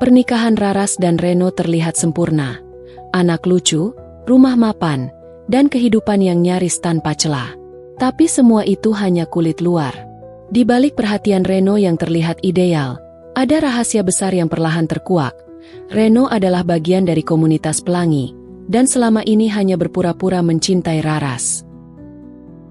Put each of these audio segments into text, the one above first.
Pernikahan Raras dan Reno terlihat sempurna. Anak lucu, rumah mapan, dan kehidupan yang nyaris tanpa celah. Tapi semua itu hanya kulit luar. Di balik perhatian Reno yang terlihat ideal, ada rahasia besar yang perlahan terkuak. Reno adalah bagian dari komunitas pelangi, dan selama ini hanya berpura-pura mencintai Raras.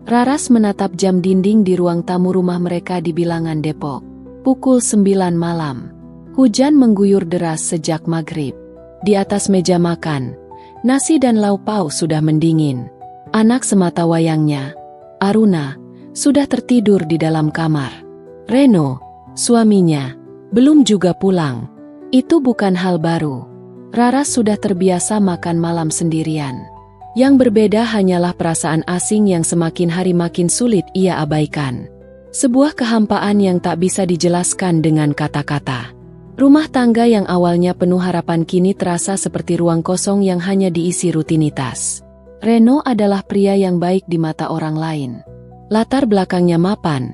Raras menatap jam dinding di ruang tamu rumah mereka di bilangan Depok. Pukul 9 malam. Hujan mengguyur deras sejak maghrib. Di atas meja makan, nasi dan lauk pauk sudah mendingin. Anak semata wayangnya, Aruna, sudah tertidur di dalam kamar. Reno, suaminya, belum juga pulang. Itu bukan hal baru. Raras sudah terbiasa makan malam sendirian. Yang berbeda hanyalah perasaan asing yang semakin hari makin sulit ia abaikan. Sebuah kehampaan yang tak bisa dijelaskan dengan kata-kata. Rumah tangga yang awalnya penuh harapan kini terasa seperti ruang kosong yang hanya diisi rutinitas. Reno adalah pria yang baik di mata orang lain. Latar belakangnya mapan.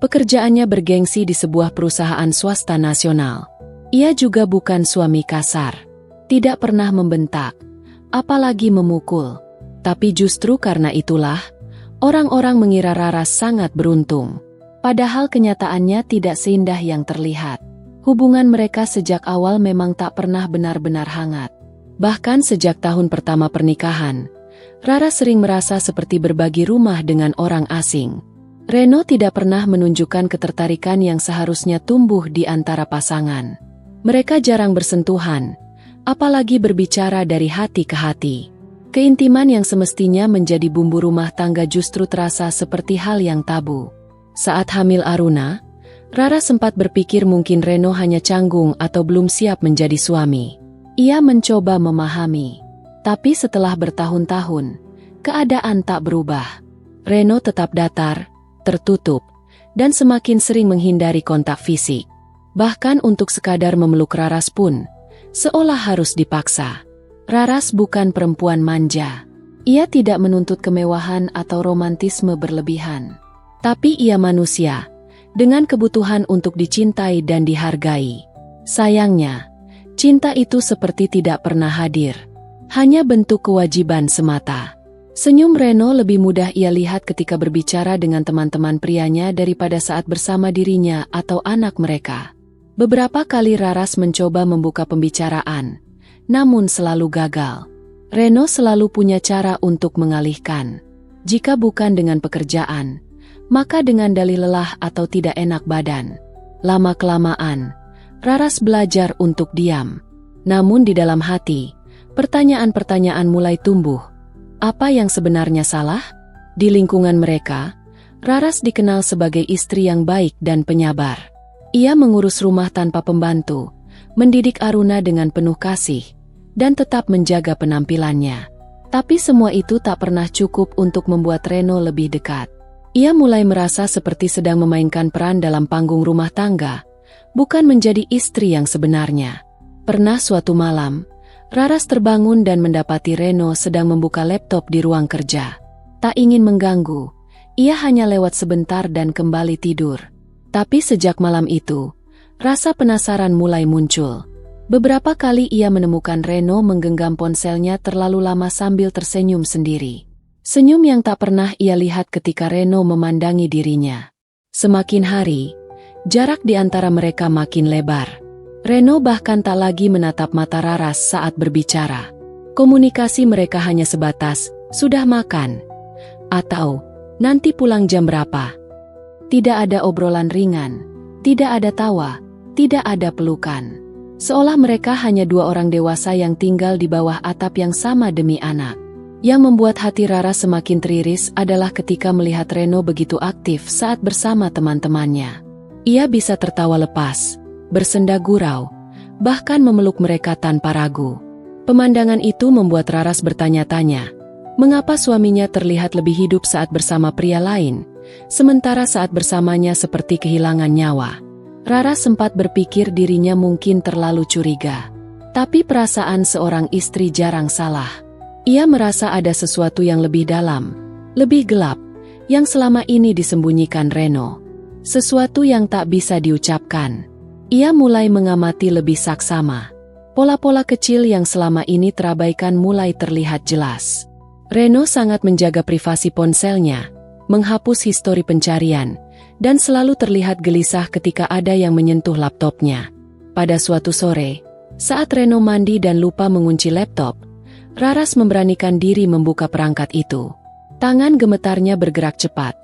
Pekerjaannya bergengsi di sebuah perusahaan swasta nasional. Ia juga bukan suami kasar. Tidak pernah membentak, apalagi memukul. Tapi justru karena itulah, orang-orang mengira Raras sangat beruntung. Padahal kenyataannya tidak seindah yang terlihat. Hubungan mereka sejak awal memang tak pernah benar-benar hangat. Bahkan sejak tahun pertama pernikahan, Raras sering merasa seperti berbagi rumah dengan orang asing. Reno tidak pernah menunjukkan ketertarikan yang seharusnya tumbuh di antara pasangan. Mereka jarang bersentuhan, apalagi berbicara dari hati ke hati. Keintiman yang semestinya menjadi bumbu rumah tangga justru terasa seperti hal yang tabu. Saat hamil Aruna, Raras sempat berpikir mungkin Reno hanya canggung atau belum siap menjadi suami. Ia mencoba memahami. Tapi setelah bertahun-tahun, keadaan tak berubah. Reno tetap datar, tertutup, dan semakin sering menghindari kontak fisik. Bahkan untuk sekadar memeluk Raras pun, seolah harus dipaksa. Raras bukan perempuan manja. Ia tidak menuntut kemewahan atau romantisme berlebihan. Tapi ia manusia, dengan kebutuhan untuk dicintai dan dihargai. Sayangnya, cinta itu seperti tidak pernah hadir. Hanya bentuk kewajiban semata. Senyum Reno lebih mudah ia lihat ketika berbicara dengan teman-teman prianya daripada saat bersama dirinya atau anak mereka. Beberapa kali Raras mencoba membuka pembicaraan, namun selalu gagal. Reno selalu punya cara untuk mengalihkan. Jika bukan dengan pekerjaan, maka dengan dalih lelah atau tidak enak badan. Lama-kelamaan, Raras belajar untuk diam. Namun di dalam hati, pertanyaan-pertanyaan mulai tumbuh. Apa yang sebenarnya salah? Di lingkungan mereka, Raras dikenal sebagai istri yang baik dan penyabar. Ia mengurus rumah tanpa pembantu, mendidik Aruna dengan penuh kasih, dan tetap menjaga penampilannya. Tapi semua itu tak pernah cukup untuk membuat Reno lebih dekat. Ia mulai merasa seperti sedang memainkan peran dalam panggung rumah tangga, bukan menjadi istri yang sebenarnya. Pernah suatu malam, Raras terbangun dan mendapati Reno sedang membuka laptop di ruang kerja. Tak ingin mengganggu, ia hanya lewat sebentar dan kembali tidur. Tapi sejak malam itu, rasa penasaran mulai muncul. Beberapa kali ia menemukan Reno menggenggam ponselnya terlalu lama sambil tersenyum sendiri. Senyum yang tak pernah ia lihat ketika Reno memandangi dirinya. Semakin hari, jarak di antara mereka makin lebar. Reno bahkan tak lagi menatap mata Raras saat berbicara. Komunikasi mereka hanya sebatas, "Sudah makan?" atau "Nanti pulang jam berapa?" Tidak ada obrolan ringan, tidak ada tawa, tidak ada pelukan. Seolah mereka hanya dua orang dewasa yang tinggal di bawah atap yang sama demi anak. Yang membuat hati Raras semakin teriris adalah ketika melihat Reno begitu aktif saat bersama teman-temannya. Ia bisa tertawa lepas, bersenda gurau, bahkan memeluk mereka tanpa ragu. Pemandangan itu membuat Raras bertanya-tanya, mengapa suaminya terlihat lebih hidup saat bersama pria lain, sementara saat bersamanya seperti kehilangan nyawa. Raras sempat berpikir dirinya mungkin terlalu curiga. Tapi perasaan seorang istri jarang salah. Ia merasa ada sesuatu yang lebih dalam, lebih gelap, yang selama ini disembunyikan Reno. Sesuatu yang tak bisa diucapkan. Ia mulai mengamati lebih saksama. Pola-pola kecil yang selama ini terabaikan mulai terlihat jelas. Reno sangat menjaga privasi ponselnya, menghapus histori pencarian, dan selalu terlihat gelisah ketika ada yang menyentuh laptopnya. Pada suatu sore, saat Reno mandi dan lupa mengunci laptop, Raras memberanikan diri membuka perangkat itu. Tangan gemetarnya bergerak cepat,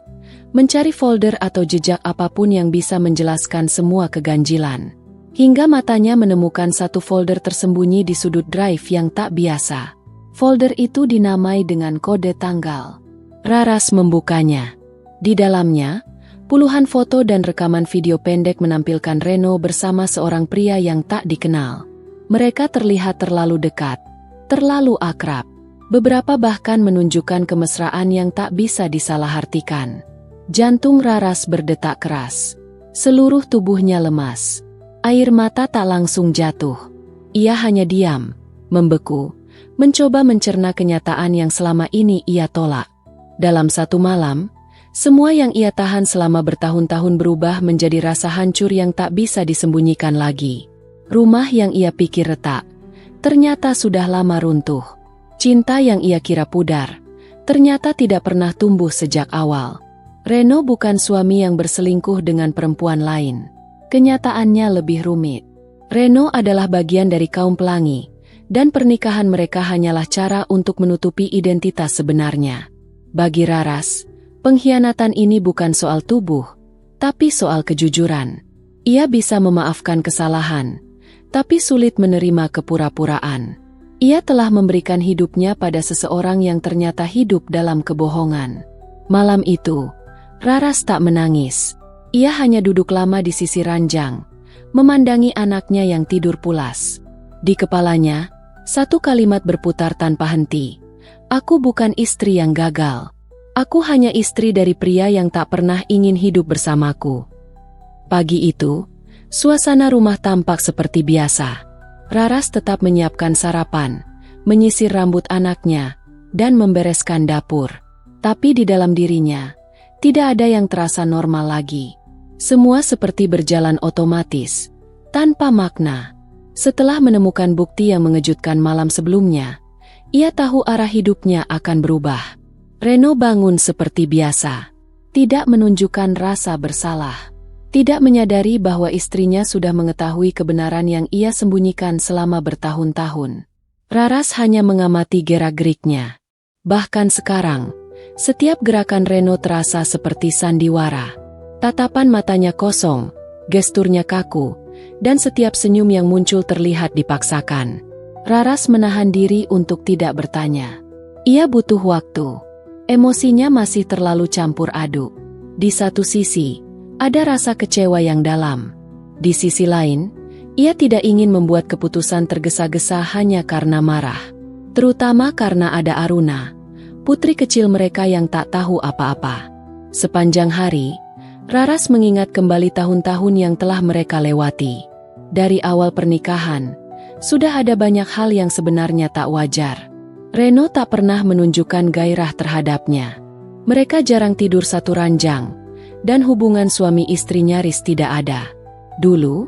mencari folder atau jejak apapun yang bisa menjelaskan semua keganjilan. Hingga matanya menemukan satu folder tersembunyi di sudut drive yang tak biasa. Folder itu dinamai dengan kode tanggal. Raras membukanya. Di dalamnya, puluhan foto dan rekaman video pendek menampilkan Reno bersama seorang pria yang tak dikenal. Mereka terlihat terlalu dekat, terlalu akrab. Beberapa bahkan menunjukkan kemesraan yang tak bisa disalahartikan. Jantung Raras berdetak keras. Seluruh tubuhnya lemas. Air mata tak langsung jatuh. Ia hanya diam, membeku, mencoba mencerna kenyataan yang selama ini ia tolak. Dalam satu malam, semua yang ia tahan selama bertahun-tahun berubah menjadi rasa hancur yang tak bisa disembunyikan lagi. Rumah yang ia pikir retak, ternyata sudah lama runtuh. Cinta yang ia kira pudar, ternyata tidak pernah tumbuh sejak awal. Reno bukan suami yang berselingkuh dengan perempuan lain. Kenyataannya lebih rumit. Reno adalah bagian dari kaum pelangi, dan pernikahan mereka hanyalah cara untuk menutupi identitas sebenarnya. Bagi Raras, pengkhianatan ini bukan soal tubuh, tapi soal kejujuran. Ia bisa memaafkan kesalahan, tapi sulit menerima kepura-puraan. Ia telah memberikan hidupnya pada seseorang yang ternyata hidup dalam kebohongan. Malam itu, Raras tak menangis. Ia hanya duduk lama di sisi ranjang, memandangi anaknya yang tidur pulas. Di kepalanya, satu kalimat berputar tanpa henti. Aku bukan istri yang gagal. Aku hanya istri dari pria yang tak pernah ingin hidup bersamaku. Pagi itu, suasana rumah tampak seperti biasa. Raras tetap menyiapkan sarapan, menyisir rambut anaknya, dan membereskan dapur. Tapi di dalam dirinya, tidak ada yang terasa normal lagi. Semua seperti berjalan otomatis, tanpa makna. Setelah menemukan bukti yang mengejutkan malam sebelumnya, ia tahu arah hidupnya akan berubah. Reno bangun seperti biasa, tidak menunjukkan rasa bersalah, tidak menyadari bahwa istrinya sudah mengetahui kebenaran yang ia sembunyikan selama bertahun-tahun. Raras hanya mengamati gerak-geriknya. Bahkan sekarang, setiap gerakan Reno terasa seperti sandiwara. Tatapan matanya kosong, gesturnya kaku, dan setiap senyum yang muncul terlihat dipaksakan. Raras menahan diri untuk tidak bertanya. Ia butuh waktu. Emosinya masih terlalu campur aduk. Di satu sisi, ada rasa kecewa yang dalam. Di sisi lain, ia tidak ingin membuat keputusan tergesa-gesa hanya karena marah. Terutama karena ada Aruna, putri kecil mereka yang tak tahu apa-apa. Sepanjang hari, Raras mengingat kembali tahun-tahun yang telah mereka lewati. Dari awal pernikahan, sudah ada banyak hal yang sebenarnya tak wajar. Reno tak pernah menunjukkan gairah terhadapnya. Mereka jarang tidur satu ranjang, dan hubungan suami istri nyaris tidak ada. Dulu,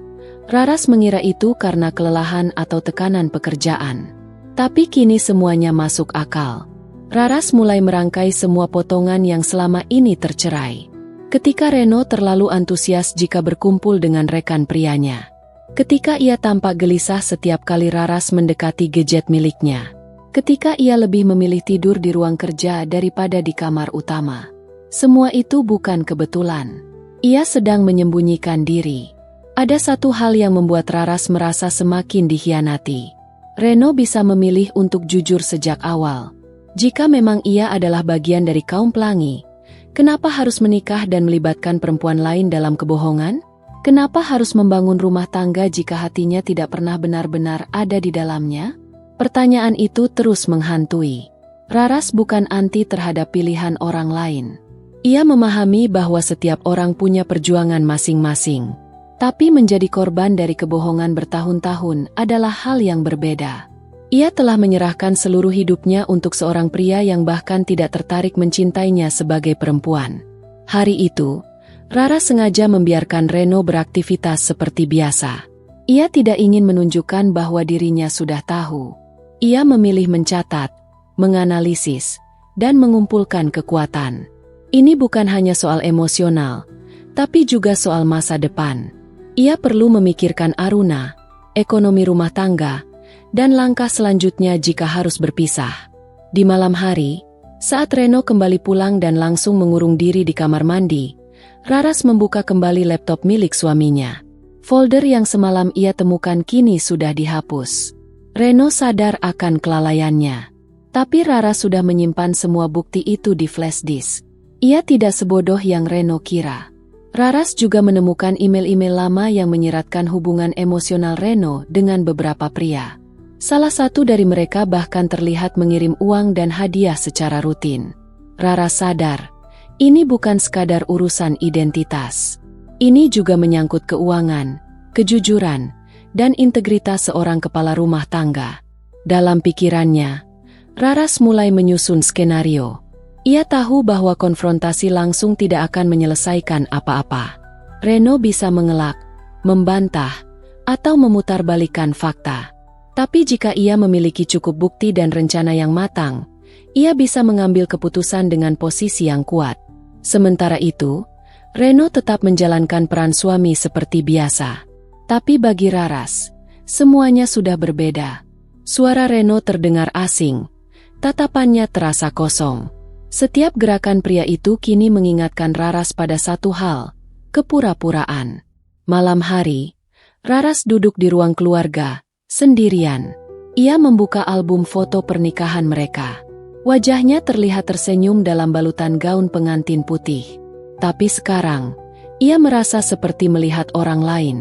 Raras mengira itu karena kelelahan atau tekanan pekerjaan. Tapi kini semuanya masuk akal. Raras mulai merangkai semua potongan yang selama ini tercerai. Ketika Reno terlalu antusias jika berkumpul dengan rekan prianya. Ketika ia tampak gelisah setiap kali Raras mendekati gadget miliknya. Ketika ia lebih memilih tidur di ruang kerja daripada di kamar utama. Semua itu bukan kebetulan. Ia sedang menyembunyikan diri. Ada satu hal yang membuat Raras merasa semakin dikhianati. Reno bisa memilih untuk jujur sejak awal. Jika memang ia adalah bagian dari kaum pelangi, kenapa harus menikah dan melibatkan perempuan lain dalam kebohongan? Kenapa harus membangun rumah tangga jika hatinya tidak pernah benar-benar ada di dalamnya? Pertanyaan itu terus menghantui. Raras bukan anti terhadap pilihan orang lain. Ia memahami bahwa setiap orang punya perjuangan masing-masing. Tapi menjadi korban dari kebohongan bertahun-tahun adalah hal yang berbeda. Ia telah menyerahkan seluruh hidupnya untuk seorang pria yang bahkan tidak tertarik mencintainya sebagai perempuan. Hari itu, Raras sengaja membiarkan Reno beraktivitas seperti biasa. Ia tidak ingin menunjukkan bahwa dirinya sudah tahu. Ia memilih mencatat, menganalisis, dan mengumpulkan kekuatan. Ini bukan hanya soal emosional, tapi juga soal masa depan. Ia perlu memikirkan Aruna, ekonomi rumah tangga, dan langkah selanjutnya jika harus berpisah. Di malam hari, saat Reno kembali pulang dan langsung mengurung diri di kamar mandi, Raras membuka kembali laptop milik suaminya. Folder yang semalam ia temukan kini sudah dihapus. Reno sadar akan kelalaiannya. Tapi Raras sudah menyimpan semua bukti itu di flash disk. Ia tidak sebodoh yang Reno kira. Raras juga menemukan email-email lama yang menyiratkan hubungan emosional Reno dengan beberapa pria. Salah satu dari mereka bahkan terlihat mengirim uang dan hadiah secara rutin. Raras sadar, ini bukan sekadar urusan identitas. Ini juga menyangkut keuangan, kejujuran, dan integritas seorang kepala rumah tangga. Dalam pikirannya, Raras mulai menyusun skenario. Ia tahu bahwa konfrontasi langsung tidak akan menyelesaikan apa-apa. Reno bisa mengelak, membantah, atau memutarbalikkan fakta. Tapi jika ia memiliki cukup bukti dan rencana yang matang, ia bisa mengambil keputusan dengan posisi yang kuat. Sementara itu, Reno tetap menjalankan peran suami seperti biasa. Tapi bagi Raras, semuanya sudah berbeda. Suara Reno terdengar asing, tatapannya terasa kosong. Setiap gerakan pria itu kini mengingatkan Raras pada satu hal, kepura-puraan. Malam hari, Raras duduk di ruang keluarga, sendirian. Ia membuka album foto pernikahan mereka. Wajahnya terlihat tersenyum dalam balutan gaun pengantin putih. Tapi sekarang, ia merasa seperti melihat orang lain.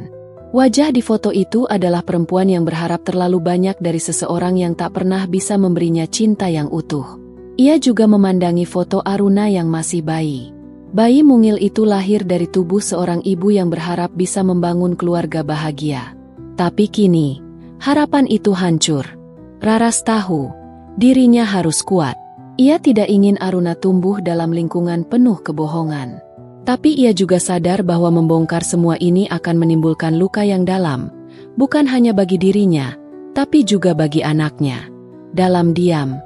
Wajah di foto itu adalah perempuan yang berharap terlalu banyak dari seseorang yang tak pernah bisa memberinya cinta yang utuh. Ia juga memandangi foto Aruna yang masih bayi. Bayi mungil itu lahir dari tubuh seorang ibu yang berharap bisa membangun keluarga bahagia. Tapi kini, harapan itu hancur. Raras tahu, dirinya harus kuat. Ia tidak ingin Aruna tumbuh dalam lingkungan penuh kebohongan. Tapi ia juga sadar bahwa membongkar semua ini akan menimbulkan luka yang dalam, bukan hanya bagi dirinya, tapi juga bagi anaknya. Dalam diam,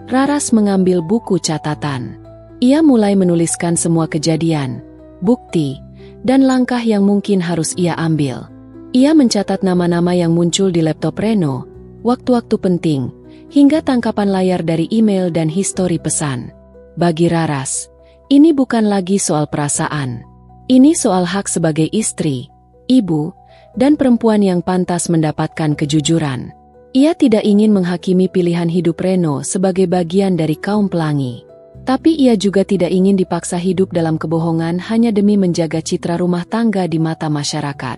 Raras mengambil buku catatan. Ia mulai menuliskan semua kejadian, bukti, dan langkah yang mungkin harus ia ambil. Ia mencatat nama-nama yang muncul di laptop Reno, waktu-waktu penting, hingga tangkapan layar dari email dan histori pesan. Bagi Raras, ini bukan lagi soal perasaan. Ini soal hak sebagai istri, ibu, dan perempuan yang pantas mendapatkan kejujuran. Ia tidak ingin menghakimi pilihan hidup Reno sebagai bagian dari kaum pelangi. Tapi ia juga tidak ingin dipaksa hidup dalam kebohongan hanya demi menjaga citra rumah tangga di mata masyarakat.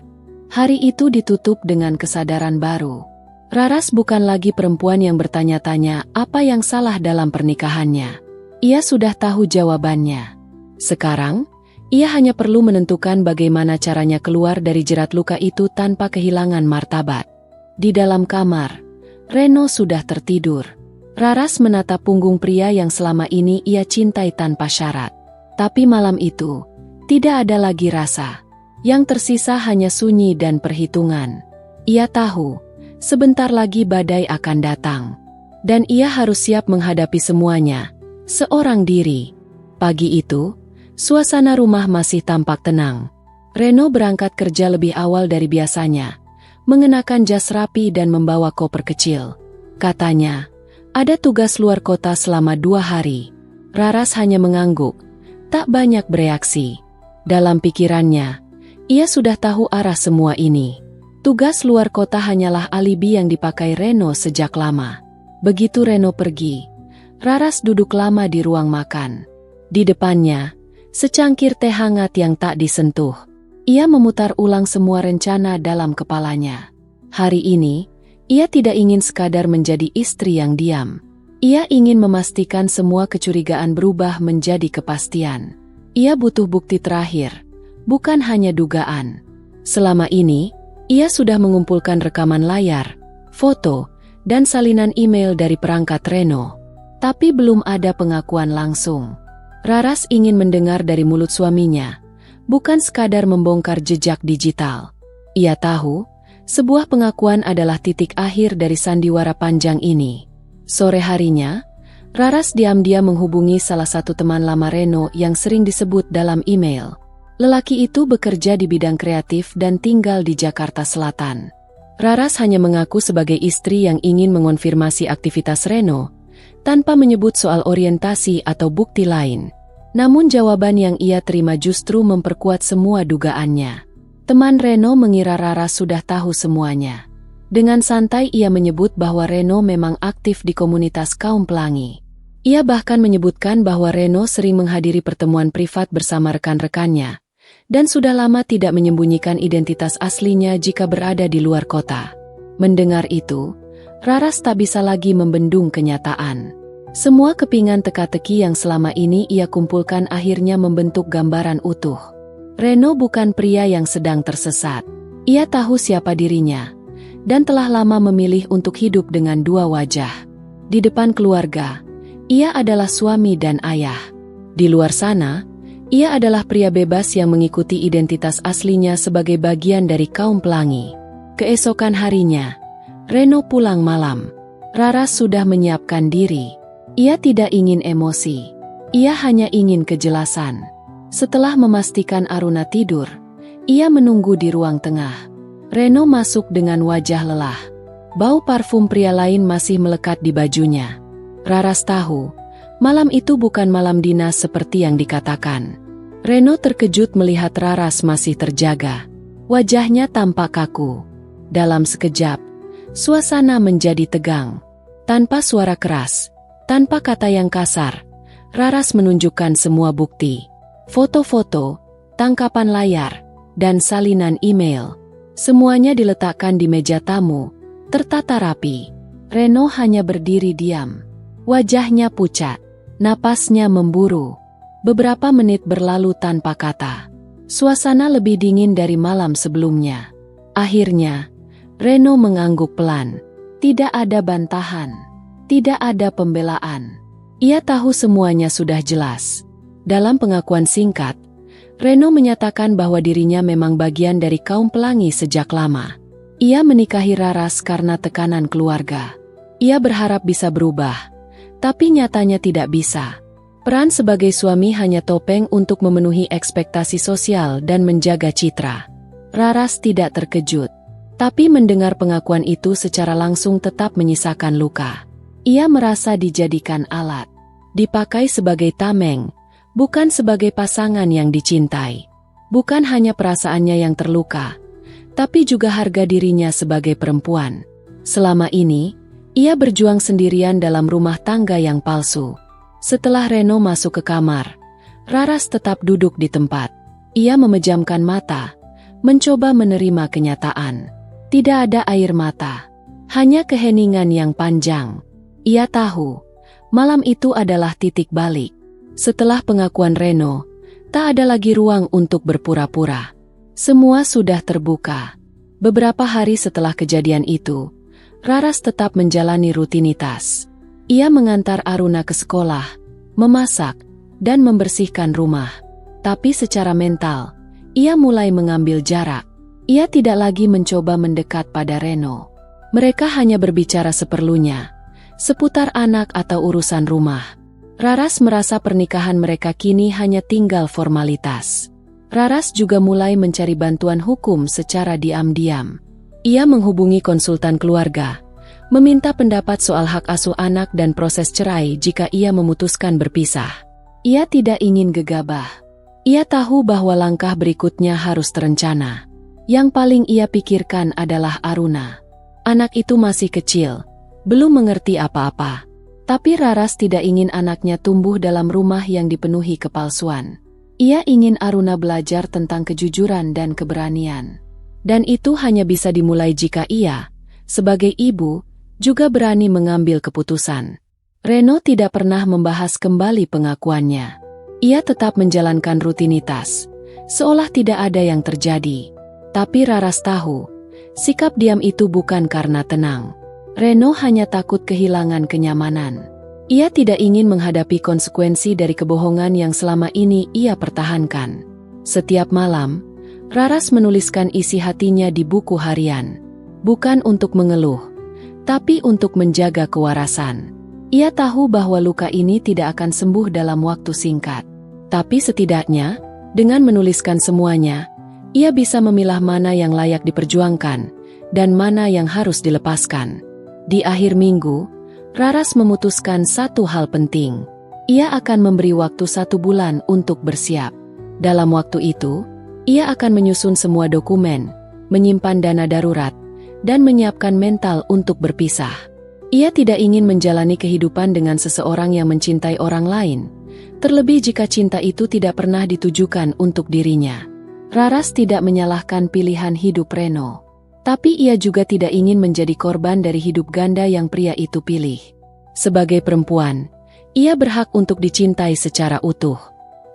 Hari itu ditutup dengan kesadaran baru. Raras bukan lagi perempuan yang bertanya-tanya apa yang salah dalam pernikahannya. Ia sudah tahu jawabannya. Sekarang, ia hanya perlu menentukan bagaimana caranya keluar dari jerat luka itu tanpa kehilangan martabat. Di dalam kamar, Reno sudah tertidur. Raras menatap punggung pria yang selama ini ia cintai tanpa syarat. Tapi malam itu, tidak ada lagi rasa. Yang tersisa hanya sunyi dan perhitungan. Ia tahu, sebentar lagi badai akan datang. Dan ia harus siap menghadapi semuanya. Seorang diri. Pagi itu, suasana rumah masih tampak tenang. Reno berangkat kerja lebih awal dari biasanya, mengenakan jas rapi dan membawa koper kecil. Katanya, ada tugas luar kota selama 2 hari. Raras hanya mengangguk, tak banyak bereaksi. Dalam pikirannya, ia sudah tahu arah semua ini. Tugas luar kota hanyalah alibi yang dipakai Reno sejak lama. Begitu Reno pergi, Raras duduk lama di ruang makan. Di depannya, secangkir teh hangat yang tak disentuh. Ia memutar ulang semua rencana dalam kepalanya. Hari ini, ia tidak ingin sekadar menjadi istri yang diam. Ia ingin memastikan semua kecurigaan berubah menjadi kepastian. Ia butuh bukti terakhir, bukan hanya dugaan. Selama ini, ia sudah mengumpulkan rekaman layar, foto, dan salinan email dari perangkat Reno. Tapi belum ada pengakuan langsung. Raras ingin mendengar dari mulut suaminya, bukan sekadar membongkar jejak digital. Ia tahu, sebuah pengakuan adalah titik akhir dari sandiwara panjang ini. Sore harinya, Raras diam-diam menghubungi salah satu teman lama Reno yang sering disebut dalam email. Lelaki itu bekerja di bidang kreatif dan tinggal di Jakarta Selatan. Raras hanya mengaku sebagai istri yang ingin mengonfirmasi aktivitas Reno, tanpa menyebut soal orientasi atau bukti lain. Namun jawaban yang ia terima justru memperkuat semua dugaannya. Teman Reno mengira Raras sudah tahu semuanya. Dengan santai ia menyebut bahwa Reno memang aktif di komunitas kaum pelangi. Ia bahkan menyebutkan bahwa Reno sering menghadiri pertemuan privat bersama rekan-rekannya, dan sudah lama tidak menyembunyikan identitas aslinya jika berada di luar kota. Mendengar itu, Raras tak bisa lagi membendung kenyataan. Semua kepingan teka-teki yang selama ini ia kumpulkan akhirnya membentuk gambaran utuh. Reno bukan pria yang sedang tersesat. Ia tahu siapa dirinya, dan telah lama memilih untuk hidup dengan dua wajah. Di depan keluarga, ia adalah suami dan ayah. Di luar sana, ia adalah pria bebas yang mengikuti identitas aslinya sebagai bagian dari kaum pelangi. Keesokan harinya, Reno pulang malam. Raras sudah menyiapkan diri. Ia tidak ingin emosi. Ia hanya ingin kejelasan. Setelah memastikan Aruna tidur, ia menunggu di ruang tengah. Reno masuk dengan wajah lelah. Bau parfum pria lain masih melekat di bajunya. Raras tahu, malam itu bukan malam dinas seperti yang dikatakan. Reno terkejut melihat Raras masih terjaga. Wajahnya tampak kaku. Dalam sekejap, suasana menjadi tegang. Tanpa suara keras, tanpa kata yang kasar, Raras menunjukkan semua bukti. Foto-foto, tangkapan layar, dan salinan email. Semuanya diletakkan di meja tamu, tertata rapi. Reno hanya berdiri diam. Wajahnya pucat, napasnya memburu. Beberapa menit berlalu tanpa kata. Suasana lebih dingin dari malam sebelumnya. Akhirnya, Reno mengangguk pelan. Tidak ada bantahan. Tidak ada pembelaan. Ia tahu semuanya sudah jelas. Dalam pengakuan singkat, Reno menyatakan bahwa dirinya memang bagian dari kaum pelangi sejak lama. Ia menikahi Raras karena tekanan keluarga. Ia berharap bisa berubah, tapi nyatanya tidak bisa. Peran sebagai suami hanya topeng untuk memenuhi ekspektasi sosial dan menjaga citra. Raras tidak terkejut, tapi mendengar pengakuan itu secara langsung tetap menyisakan luka. Ia merasa dijadikan alat, dipakai sebagai tameng, bukan sebagai pasangan yang dicintai. Bukan hanya perasaannya yang terluka, tapi juga harga dirinya sebagai perempuan. Selama ini, ia berjuang sendirian dalam rumah tangga yang palsu. Setelah Reno masuk ke kamar, Raras tetap duduk di tempat. Ia memejamkan mata, mencoba menerima kenyataan. Tidak ada air mata, hanya keheningan yang panjang. Ia tahu, malam itu adalah titik balik. Setelah pengakuan Reno, tak ada lagi ruang untuk berpura-pura. Semua sudah terbuka. Beberapa hari setelah kejadian itu, Raras tetap menjalani rutinitas. Ia mengantar Aruna ke sekolah, memasak, dan membersihkan rumah. Tapi secara mental, ia mulai mengambil jarak. Ia tidak lagi mencoba mendekat pada Reno. Mereka hanya berbicara seperlunya, seputar anak atau urusan rumah. Raras merasa pernikahan mereka kini hanya tinggal formalitas. Raras juga mulai mencari bantuan hukum secara diam-diam. Ia menghubungi konsultan keluarga, meminta pendapat soal hak asuh anak dan proses cerai jika ia memutuskan berpisah. Ia tidak ingin gegabah. Ia tahu bahwa langkah berikutnya harus terencana. Yang paling ia pikirkan adalah Aruna. Anak itu masih kecil, belum mengerti apa-apa. Tapi Raras tidak ingin anaknya tumbuh dalam rumah yang dipenuhi kepalsuan. Ia ingin Aruna belajar tentang kejujuran dan keberanian. Dan itu hanya bisa dimulai jika ia, sebagai ibu, juga berani mengambil keputusan. Reno tidak pernah membahas kembali pengakuannya. Ia tetap menjalankan rutinitas, seolah tidak ada yang terjadi. Tapi Raras tahu, sikap diam itu bukan karena tenang. Reno hanya takut kehilangan kenyamanan. Ia tidak ingin menghadapi konsekuensi dari kebohongan yang selama ini ia pertahankan. Setiap malam, Raras menuliskan isi hatinya di buku harian. Bukan untuk mengeluh, tapi untuk menjaga kewarasan. Ia tahu bahwa luka ini tidak akan sembuh dalam waktu singkat. Tapi setidaknya, dengan menuliskan semuanya, ia bisa memilah mana yang layak diperjuangkan, dan mana yang harus dilepaskan. Di akhir minggu, Raras memutuskan satu hal penting. Ia akan memberi waktu 1 bulan untuk bersiap. Dalam waktu itu, ia akan menyusun semua dokumen, menyimpan dana darurat, dan menyiapkan mental untuk berpisah. Ia tidak ingin menjalani kehidupan dengan seseorang yang mencintai orang lain, terlebih jika cinta itu tidak pernah ditujukan untuk dirinya. Raras tidak menyalahkan pilihan hidup Reno, tapi ia juga tidak ingin menjadi korban dari hidup ganda yang pria itu pilih. Sebagai perempuan, ia berhak untuk dicintai secara utuh,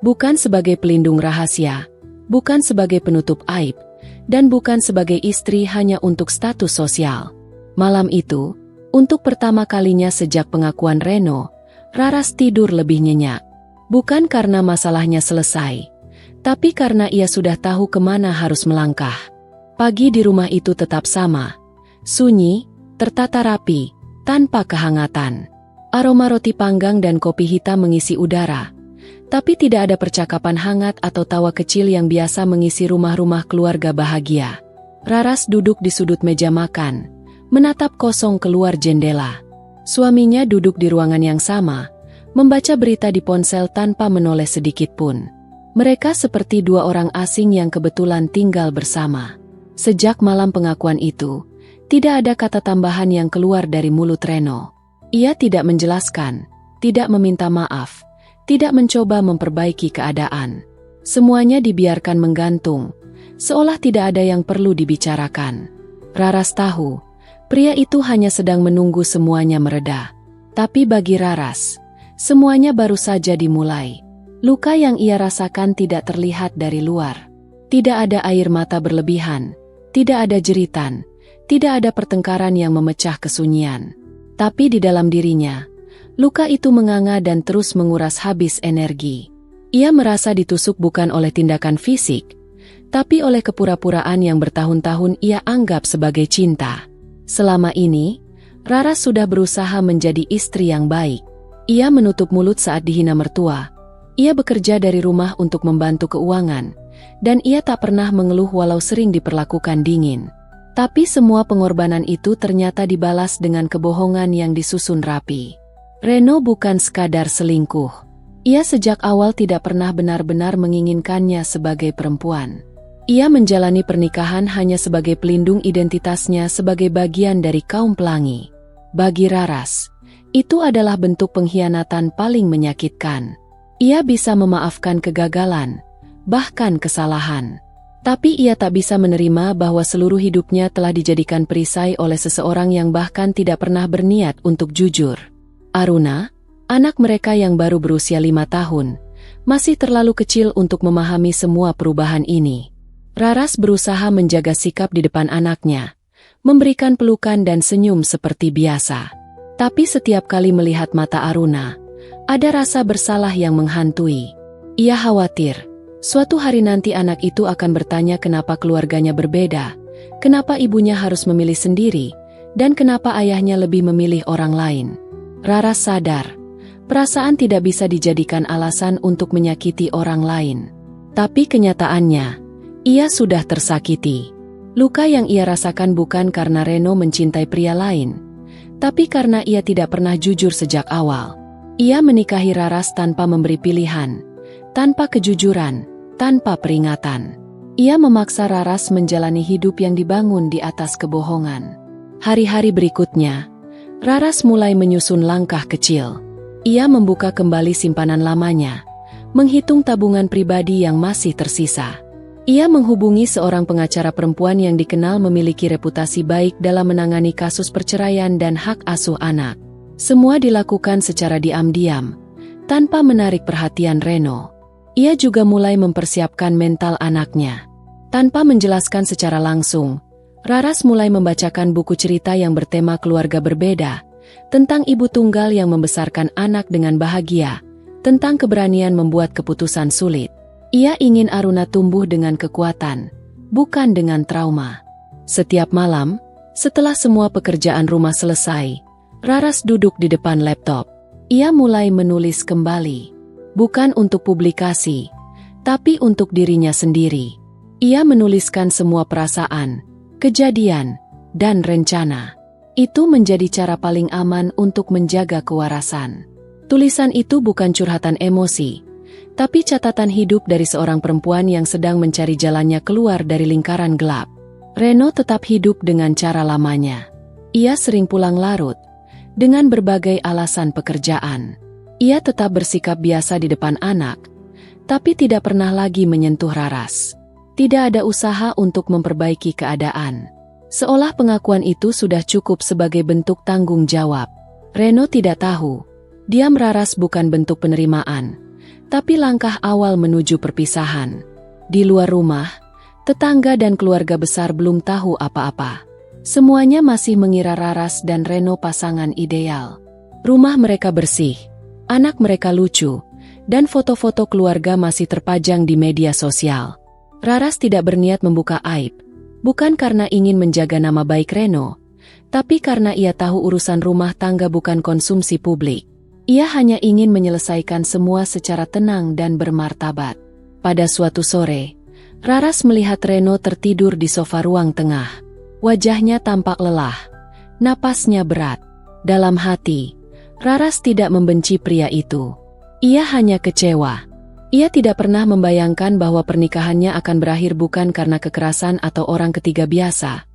bukan sebagai pelindung rahasia, bukan sebagai penutup aib, dan bukan sebagai istri hanya untuk status sosial. Malam itu, untuk pertama kalinya sejak pengakuan Reno, Raras tidur lebih nyenyak. Bukan karena masalahnya selesai, tapi karena ia sudah tahu kemana harus melangkah. Pagi di rumah itu tetap sama, sunyi, tertata rapi, tanpa kehangatan. Aroma roti panggang dan kopi hitam mengisi udara, tapi tidak ada percakapan hangat atau tawa kecil yang biasa mengisi rumah-rumah keluarga bahagia. Raras duduk di sudut meja makan, menatap kosong keluar jendela. Suaminya duduk di ruangan yang sama, membaca berita di ponsel tanpa menoleh sedikit pun. Mereka seperti dua orang asing yang kebetulan tinggal bersama. Sejak malam pengakuan itu, tidak ada kata tambahan yang keluar dari mulut Reno. Ia tidak menjelaskan, tidak meminta maaf, tidak mencoba memperbaiki keadaan. Semuanya dibiarkan menggantung, seolah tidak ada yang perlu dibicarakan. Raras tahu, pria itu hanya sedang menunggu semuanya mereda. Tapi bagi Raras, semuanya baru saja dimulai. Luka yang ia rasakan tidak terlihat dari luar. Tidak ada air mata berlebihan, tidak ada jeritan, tidak ada pertengkaran yang memecah kesunyian. Tapi di dalam dirinya, luka itu menganga dan terus menguras habis energi. Ia merasa ditusuk bukan oleh tindakan fisik, tapi oleh kepura-puraan yang bertahun-tahun ia anggap sebagai cinta. Selama ini, Raras sudah berusaha menjadi istri yang baik. Ia menutup mulut saat dihina mertua. Ia bekerja dari rumah untuk membantu keuangan, dan ia tak pernah mengeluh walau sering diperlakukan dingin. Tapi semua pengorbanan itu ternyata dibalas dengan kebohongan yang disusun rapi. Reno bukan sekadar selingkuh. Ia sejak awal tidak pernah benar-benar menginginkannya sebagai perempuan. Ia menjalani pernikahan hanya sebagai pelindung identitasnya sebagai bagian dari kaum pelangi. Bagi Raras, itu adalah bentuk pengkhianatan paling menyakitkan. Ia bisa memaafkan kegagalan, bahkan kesalahan. Tapi ia tak bisa menerima bahwa seluruh hidupnya telah dijadikan perisai oleh seseorang yang bahkan tidak pernah berniat untuk jujur. Aruna, anak mereka yang baru berusia 5 tahun, masih terlalu kecil untuk memahami semua perubahan ini. Raras berusaha menjaga sikap di depan anaknya, memberikan pelukan dan senyum seperti biasa. Tapi setiap kali melihat mata Aruna, ada rasa bersalah yang menghantui. Ia khawatir, suatu hari nanti anak itu akan bertanya kenapa keluarganya berbeda, kenapa ibunya harus memilih sendiri, dan kenapa ayahnya lebih memilih orang lain. Raras sadar, perasaan tidak bisa dijadikan alasan untuk menyakiti orang lain. Tapi kenyataannya, ia sudah tersakiti. Luka yang ia rasakan bukan karena Reno mencintai pria lain, tapi karena ia tidak pernah jujur sejak awal. Ia menikahi Raras tanpa memberi pilihan, tanpa kejujuran, tanpa peringatan. Ia memaksa Raras menjalani hidup yang dibangun di atas kebohongan. Hari-hari berikutnya, Raras mulai menyusun langkah kecil. Ia membuka kembali simpanan lamanya, menghitung tabungan pribadi yang masih tersisa. Ia menghubungi seorang pengacara perempuan yang dikenal memiliki reputasi baik dalam menangani kasus perceraian dan hak asuh anak. Semua dilakukan secara diam-diam, tanpa menarik perhatian Reno. Ia juga mulai mempersiapkan mental anaknya. Tanpa menjelaskan secara langsung, Raras mulai membacakan buku cerita yang bertema keluarga berbeda, tentang ibu tunggal yang membesarkan anak dengan bahagia, tentang keberanian membuat keputusan sulit. Ia ingin Aruna tumbuh dengan kekuatan, bukan dengan trauma. Setiap malam, setelah semua pekerjaan rumah selesai, Raras duduk di depan laptop. Ia mulai menulis kembali. Bukan untuk publikasi, tapi untuk dirinya sendiri. Ia menuliskan semua perasaan, kejadian, dan rencana. Itu menjadi cara paling aman untuk menjaga kewarasan. Tulisan itu bukan curhatan emosi, tapi catatan hidup dari seorang perempuan yang sedang mencari jalannya keluar dari lingkaran gelap. Reno tetap hidup dengan cara lamanya. Ia sering pulang larut, dengan berbagai alasan pekerjaan. Ia tetap bersikap biasa di depan anak, tapi tidak pernah lagi menyentuh Raras. Tidak ada usaha untuk memperbaiki keadaan. Seolah pengakuan itu sudah cukup sebagai bentuk tanggung jawab. Reno tidak tahu, diam Raras bukan bentuk penerimaan, tapi langkah awal menuju perpisahan. Di luar rumah, tetangga dan keluarga besar belum tahu apa-apa. Semuanya masih mengira Raras dan Reno pasangan ideal. Rumah mereka bersih, anak mereka lucu, dan foto-foto keluarga masih terpajang di media sosial. Raras tidak berniat membuka aib, bukan karena ingin menjaga nama baik Reno, tapi karena ia tahu urusan rumah tangga bukan konsumsi publik. Ia hanya ingin menyelesaikan semua secara tenang dan bermartabat. Pada suatu sore, Raras melihat Reno tertidur di sofa ruang tengah. Wajahnya tampak lelah, napasnya berat. Dalam hati, Raras tidak membenci pria itu. Ia hanya kecewa. Ia tidak pernah membayangkan bahwa pernikahannya akan berakhir bukan karena kekerasan atau orang ketiga biasa,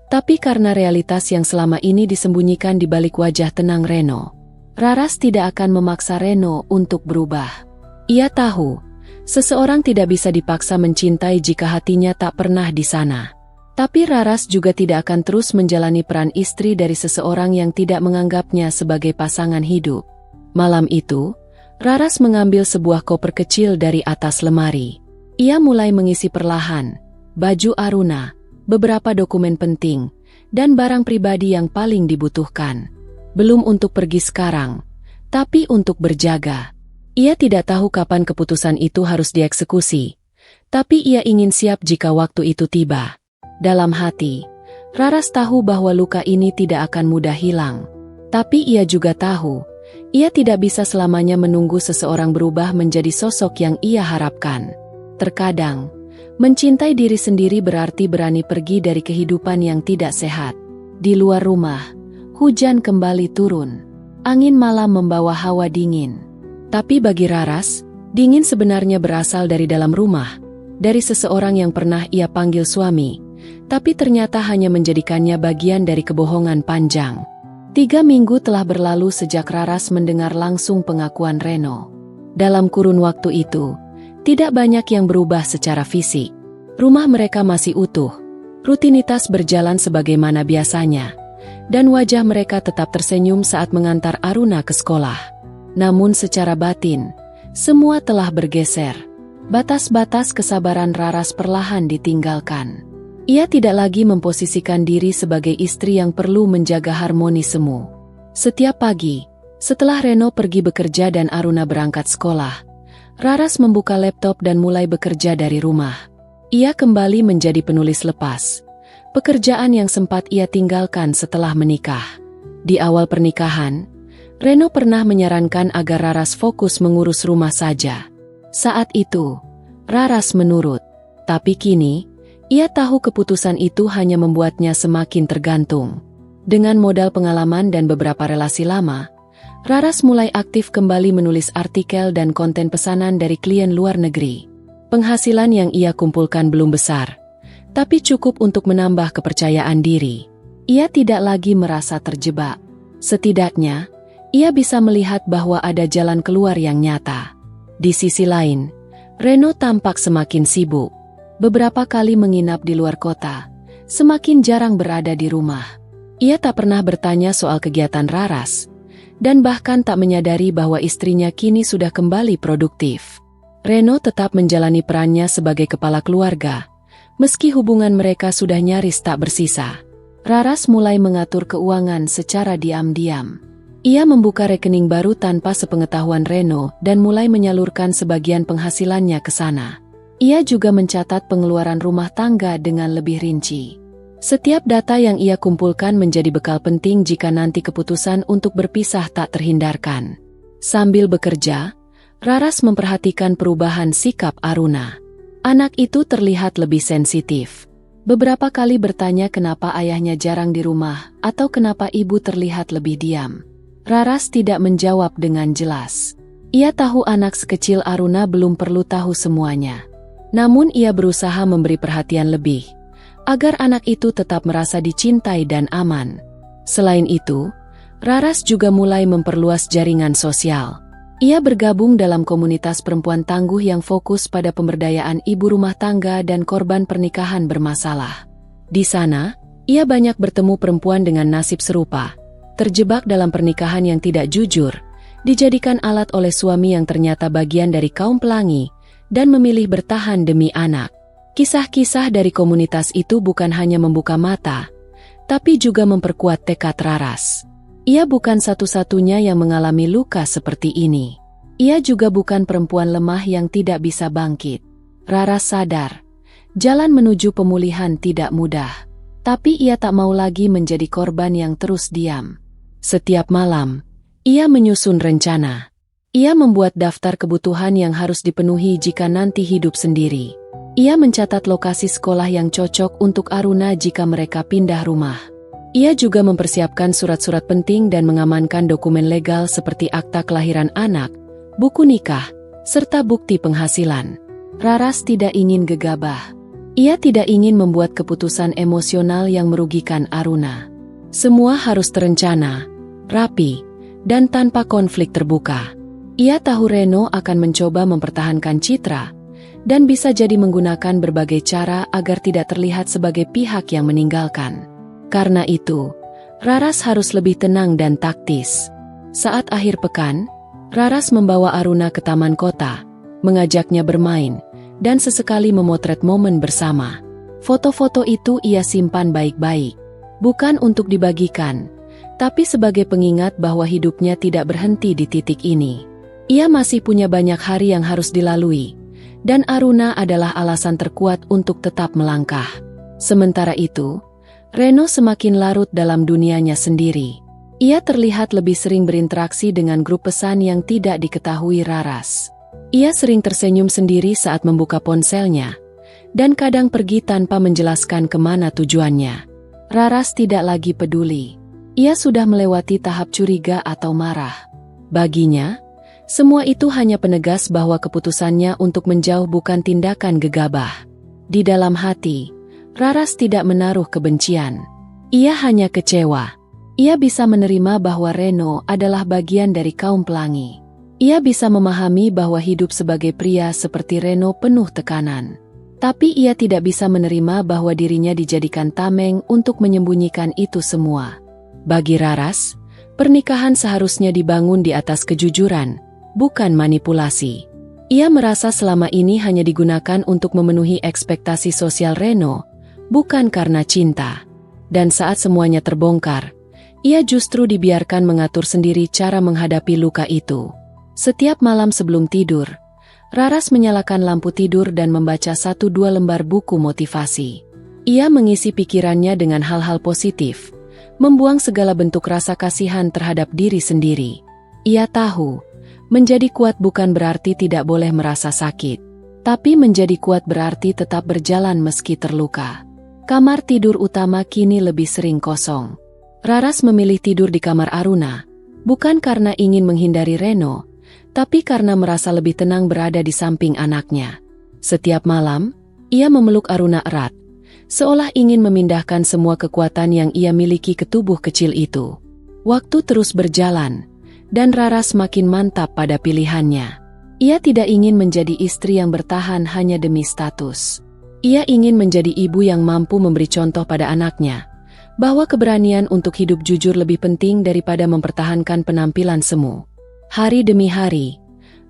tapi karena realitas yang selama ini disembunyikan di balik wajah tenang Reno. Raras tidak akan memaksa Reno untuk berubah. Ia tahu, seseorang tidak bisa dipaksa mencintai jika hatinya tak pernah di sana. Tapi Raras juga tidak akan terus menjalani peran istri dari seseorang yang tidak menganggapnya sebagai pasangan hidup. Malam itu, Raras mengambil sebuah koper kecil dari atas lemari. Ia mulai mengisi perlahan, baju Aruna, beberapa dokumen penting, dan barang pribadi yang paling dibutuhkan. Belum untuk pergi sekarang, tapi untuk berjaga. Ia tidak tahu kapan keputusan itu harus dieksekusi, tapi ia ingin siap jika waktu itu tiba. Dalam hati, Raras tahu bahwa luka ini tidak akan mudah hilang. Tapi ia juga tahu, ia tidak bisa selamanya menunggu seseorang berubah menjadi sosok yang ia harapkan. Terkadang, mencintai diri sendiri berarti berani pergi dari kehidupan yang tidak sehat. Di luar rumah, hujan kembali turun. Angin malam membawa hawa dingin. Tapi bagi Raras, dingin sebenarnya berasal dari dalam rumah, dari seseorang yang pernah ia panggil suami, tapi ternyata hanya menjadikannya bagian dari kebohongan panjang. 3 minggu telah berlalu sejak Raras mendengar langsung pengakuan Reno. Dalam kurun waktu itu, tidak banyak yang berubah secara fisik. Rumah mereka masih utuh, rutinitas berjalan sebagaimana biasanya, dan wajah mereka tetap tersenyum saat mengantar Aruna ke sekolah. Namun secara batin, semua telah bergeser. Batas-batas kesabaran Raras perlahan ditinggalkan. Ia tidak lagi memposisikan diri sebagai istri yang perlu menjaga harmoni semu. Setiap pagi, setelah Reno pergi bekerja dan Aruna berangkat sekolah, Raras membuka laptop dan mulai bekerja dari rumah. Ia kembali menjadi penulis lepas, pekerjaan yang sempat ia tinggalkan setelah menikah. Di awal pernikahan, Reno pernah menyarankan agar Raras fokus mengurus rumah saja. Saat itu, Raras menurut. Tapi kini, ia tahu keputusan itu hanya membuatnya semakin tergantung. Dengan modal pengalaman dan beberapa relasi lama, Raras mulai aktif kembali menulis artikel dan konten pesanan dari klien luar negeri. Penghasilan yang ia kumpulkan belum besar, tapi cukup untuk menambah kepercayaan diri. Ia tidak lagi merasa terjebak. Setidaknya, ia bisa melihat bahwa ada jalan keluar yang nyata. Di sisi lain, Reno tampak semakin sibuk. Beberapa kali menginap di luar kota, semakin jarang berada di rumah. Ia tak pernah bertanya soal kegiatan Raras, dan bahkan tak menyadari bahwa istrinya kini sudah kembali produktif. Reno tetap menjalani perannya sebagai kepala keluarga, meski hubungan mereka sudah nyaris tak bersisa. Raras mulai mengatur keuangan secara diam-diam. Ia membuka rekening baru tanpa sepengetahuan Reno dan mulai menyalurkan sebagian penghasilannya ke sana. Ia juga mencatat pengeluaran rumah tangga dengan lebih rinci. Setiap data yang ia kumpulkan menjadi bekal penting jika nanti keputusan untuk berpisah tak terhindarkan. Sambil bekerja, Raras memperhatikan perubahan sikap Aruna. Anak itu terlihat lebih sensitif. Beberapa kali bertanya kenapa ayahnya jarang di rumah atau kenapa ibu terlihat lebih diam. Raras tidak menjawab dengan jelas. Ia tahu anak sekecil Aruna belum perlu tahu semuanya. Namun ia berusaha memberi perhatian lebih, agar anak itu tetap merasa dicintai dan aman. Selain itu, Raras juga mulai memperluas jaringan sosial. Ia bergabung dalam komunitas perempuan tangguh yang fokus pada pemberdayaan ibu rumah tangga dan korban pernikahan bermasalah. Di sana, ia banyak bertemu perempuan dengan nasib serupa, terjebak dalam pernikahan yang tidak jujur, dijadikan alat oleh suami yang ternyata bagian dari kaum pelangi, dan memilih bertahan demi anak. Kisah-kisah dari komunitas itu bukan hanya membuka mata, tapi juga memperkuat tekad Raras. Ia bukan satu-satunya yang mengalami luka seperti ini. Ia juga bukan perempuan lemah yang tidak bisa bangkit. Raras sadar, jalan menuju pemulihan tidak mudah. Tapi ia tak mau lagi menjadi korban yang terus diam. Setiap malam, ia menyusun rencana. Ia membuat daftar kebutuhan yang harus dipenuhi jika nanti hidup sendiri. Ia mencatat lokasi sekolah yang cocok untuk Aruna jika mereka pindah rumah. Ia juga mempersiapkan surat-surat penting dan mengamankan dokumen legal seperti akta kelahiran anak, buku nikah, serta bukti penghasilan. Raras tidak ingin gegabah. Ia tidak ingin membuat keputusan emosional yang merugikan Aruna. Semua harus terencana, rapi, dan tanpa konflik terbuka. Ia tahu Reno akan mencoba mempertahankan citra, dan bisa jadi menggunakan berbagai cara agar tidak terlihat sebagai pihak yang meninggalkan. Karena itu, Raras harus lebih tenang dan taktis. Saat akhir pekan, Raras membawa Aruna ke taman kota, mengajaknya bermain, dan sesekali memotret momen bersama. Foto-foto itu ia simpan baik-baik, bukan untuk dibagikan, tapi sebagai pengingat bahwa hidupnya tidak berhenti di titik ini. Ia masih punya banyak hari yang harus dilalui, dan Aruna adalah alasan terkuat untuk tetap melangkah. Sementara itu, Reno semakin larut dalam dunianya sendiri. Ia terlihat lebih sering berinteraksi dengan grup pesan yang tidak diketahui Raras. Ia sering tersenyum sendiri saat membuka ponselnya, dan kadang pergi tanpa menjelaskan kemana tujuannya. Raras tidak lagi peduli. Ia sudah melewati tahap curiga atau marah. Baginya, semua itu hanya penegas bahwa keputusannya untuk menjauh bukan tindakan gegabah. Di dalam hati, Raras tidak menaruh kebencian. Ia hanya kecewa. Ia bisa menerima bahwa Reno adalah bagian dari kaum pelangi. Ia bisa memahami bahwa hidup sebagai pria seperti Reno penuh tekanan. Tapi ia tidak bisa menerima bahwa dirinya dijadikan tameng untuk menyembunyikan itu semua. Bagi Raras, pernikahan seharusnya dibangun di atas kejujuran, bukan manipulasi. Ia merasa selama ini hanya digunakan untuk memenuhi ekspektasi sosial Reno, bukan karena cinta. Dan saat semuanya terbongkar, ia justru dibiarkan mengatur sendiri cara menghadapi luka itu. Setiap malam sebelum tidur, Raras menyalakan lampu tidur dan membaca 1-2 lembar buku motivasi. Ia mengisi pikirannya dengan hal-hal positif, membuang segala bentuk rasa kasihan terhadap diri sendiri. Ia tahu, menjadi kuat bukan berarti tidak boleh merasa sakit, tapi menjadi kuat berarti tetap berjalan meski terluka. Kamar tidur utama kini lebih sering kosong. Raras memilih tidur di kamar Aruna, bukan karena ingin menghindari Reno, tapi karena merasa lebih tenang berada di samping anaknya. Setiap malam, ia memeluk Aruna erat, seolah ingin memindahkan semua kekuatan yang ia miliki ke tubuh kecil itu. Waktu terus berjalan, dan Raras makin mantap pada pilihannya. Ia tidak ingin menjadi istri yang bertahan hanya demi status. Ia ingin menjadi ibu yang mampu memberi contoh pada anaknya, bahwa keberanian untuk hidup jujur lebih penting daripada mempertahankan penampilan semu. Hari demi hari,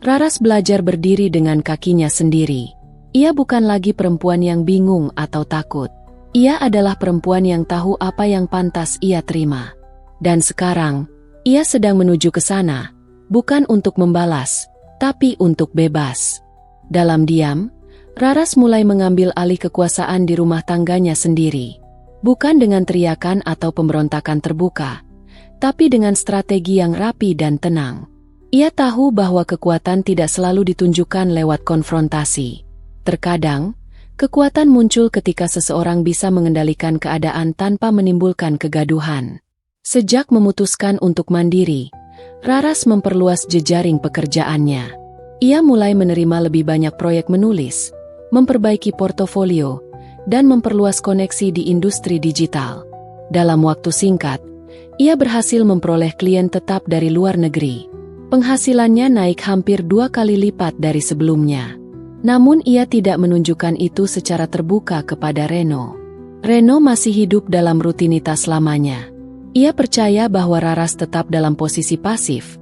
Raras belajar berdiri dengan kakinya sendiri. Ia bukan lagi perempuan yang bingung atau takut. Ia adalah perempuan yang tahu apa yang pantas ia terima. Dan sekarang, Ia sedang menuju ke sana, bukan untuk membalas, tapi untuk bebas. Dalam diam, Raras mulai mengambil alih kekuasaan di rumah tangganya sendiri. Bukan dengan teriakan atau pemberontakan terbuka, tapi dengan strategi yang rapi dan tenang. Ia tahu bahwa kekuatan tidak selalu ditunjukkan lewat konfrontasi. Terkadang, kekuatan muncul ketika seseorang bisa mengendalikan keadaan tanpa menimbulkan kegaduhan. Sejak memutuskan untuk mandiri, Raras memperluas jejaring pekerjaannya. Ia mulai menerima lebih banyak proyek menulis, memperbaiki portofolio, dan memperluas koneksi di industri digital. Dalam waktu singkat, ia berhasil memperoleh klien tetap dari luar negeri. Penghasilannya naik hampir 2 kali lipat dari sebelumnya. Namun ia tidak menunjukkan itu secara terbuka kepada Reno. Reno masih hidup dalam rutinitas lamanya. Ia percaya bahwa Raras tetap dalam posisi pasif,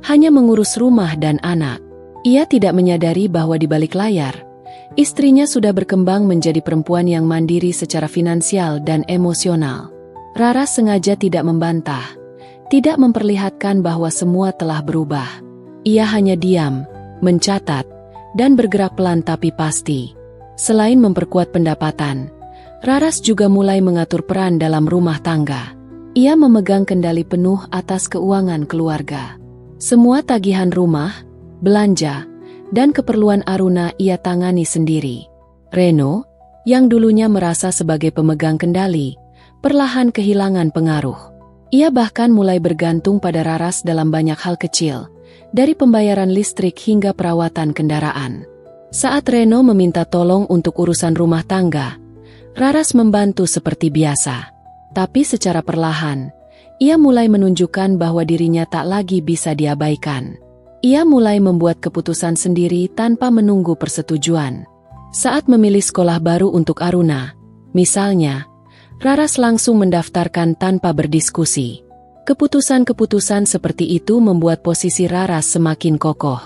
hanya mengurus rumah dan anak. Ia tidak menyadari bahwa di balik layar, istrinya sudah berkembang menjadi perempuan yang mandiri secara finansial dan emosional. Raras sengaja tidak membantah, tidak memperlihatkan bahwa semua telah berubah. Ia hanya diam, mencatat, dan bergerak pelan tapi pasti. Selain memperkuat pendapatan, Raras juga mulai mengatur peran dalam rumah tangga. Ia memegang kendali penuh atas keuangan keluarga. Semua tagihan rumah, belanja, dan keperluan Aruna ia tangani sendiri. Reno, yang dulunya merasa sebagai pemegang kendali, perlahan kehilangan pengaruh. Ia bahkan mulai bergantung pada Raras dalam banyak hal kecil, dari pembayaran listrik hingga perawatan kendaraan. Saat Reno meminta tolong untuk urusan rumah tangga, Raras membantu seperti biasa. Tapi secara perlahan, ia mulai menunjukkan bahwa dirinya tak lagi bisa diabaikan. Ia mulai membuat keputusan sendiri tanpa menunggu persetujuan. Saat memilih sekolah baru untuk Aruna, misalnya, Raras langsung mendaftarkan tanpa berdiskusi. Keputusan-keputusan seperti itu membuat posisi Raras semakin kokoh.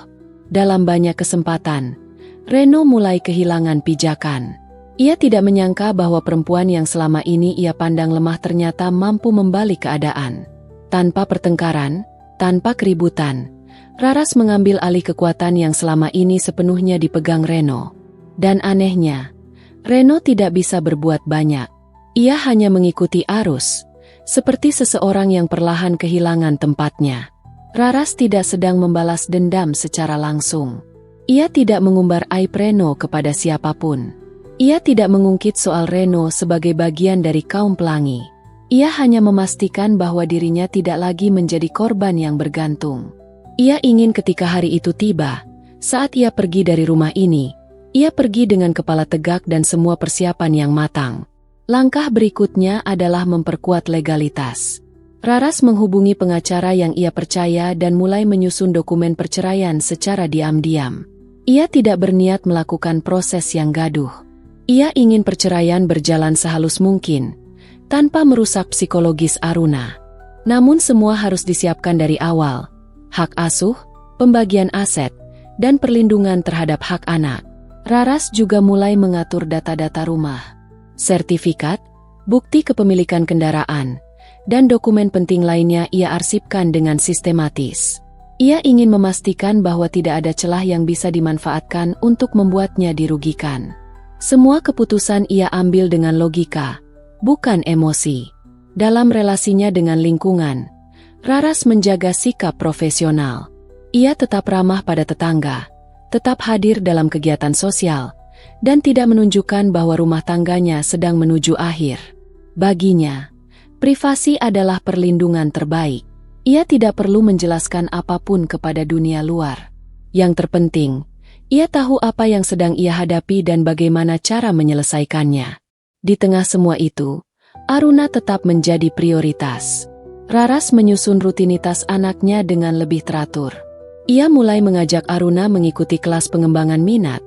Dalam banyak kesempatan, Reno mulai kehilangan pijakan. Ia tidak menyangka bahwa perempuan yang selama ini ia pandang lemah ternyata mampu membalik keadaan. Tanpa pertengkaran, tanpa keributan, Raras mengambil alih kekuatan yang selama ini sepenuhnya dipegang Reno. Dan anehnya, Reno tidak bisa berbuat banyak. Ia hanya mengikuti arus, seperti seseorang yang perlahan kehilangan tempatnya. Raras tidak sedang membalas dendam secara langsung. Ia tidak mengumbar aib Reno kepada siapapun. Ia tidak mengungkit soal Reno sebagai bagian dari kaum pelangi. Ia hanya memastikan bahwa dirinya tidak lagi menjadi korban yang bergantung. Ia ingin ketika hari itu tiba, saat ia pergi dari rumah ini, ia pergi dengan kepala tegak dan semua persiapan yang matang. Langkah berikutnya adalah memperkuat legalitas. Raras menghubungi pengacara yang ia percaya dan mulai menyusun dokumen perceraian secara diam-diam. Ia tidak berniat melakukan proses yang gaduh. Ia ingin perceraian berjalan sehalus mungkin, tanpa merusak psikologis Aruna. Namun semua harus disiapkan dari awal. Hak asuh, pembagian aset, dan perlindungan terhadap hak anak. Raras juga mulai mengatur data-data rumah, sertifikat, bukti kepemilikan kendaraan, dan dokumen penting lainnya ia arsipkan dengan sistematis. Ia ingin memastikan bahwa tidak ada celah yang bisa dimanfaatkan untuk membuatnya dirugikan. Semua keputusan ia ambil dengan logika, bukan emosi. Dalam relasinya dengan lingkungan, Raras menjaga sikap profesional. Ia tetap ramah pada tetangga, tetap hadir dalam kegiatan sosial, dan tidak menunjukkan bahwa rumah tangganya sedang menuju akhir. Baginya, privasi adalah perlindungan terbaik. Ia tidak perlu menjelaskan apapun kepada dunia luar. Yang terpenting, ia tahu apa yang sedang ia hadapi dan bagaimana cara menyelesaikannya. Di tengah semua itu, Aruna tetap menjadi prioritas. Raras menyusun rutinitas anaknya dengan lebih teratur. Ia mulai mengajak Aruna mengikuti kelas pengembangan minat,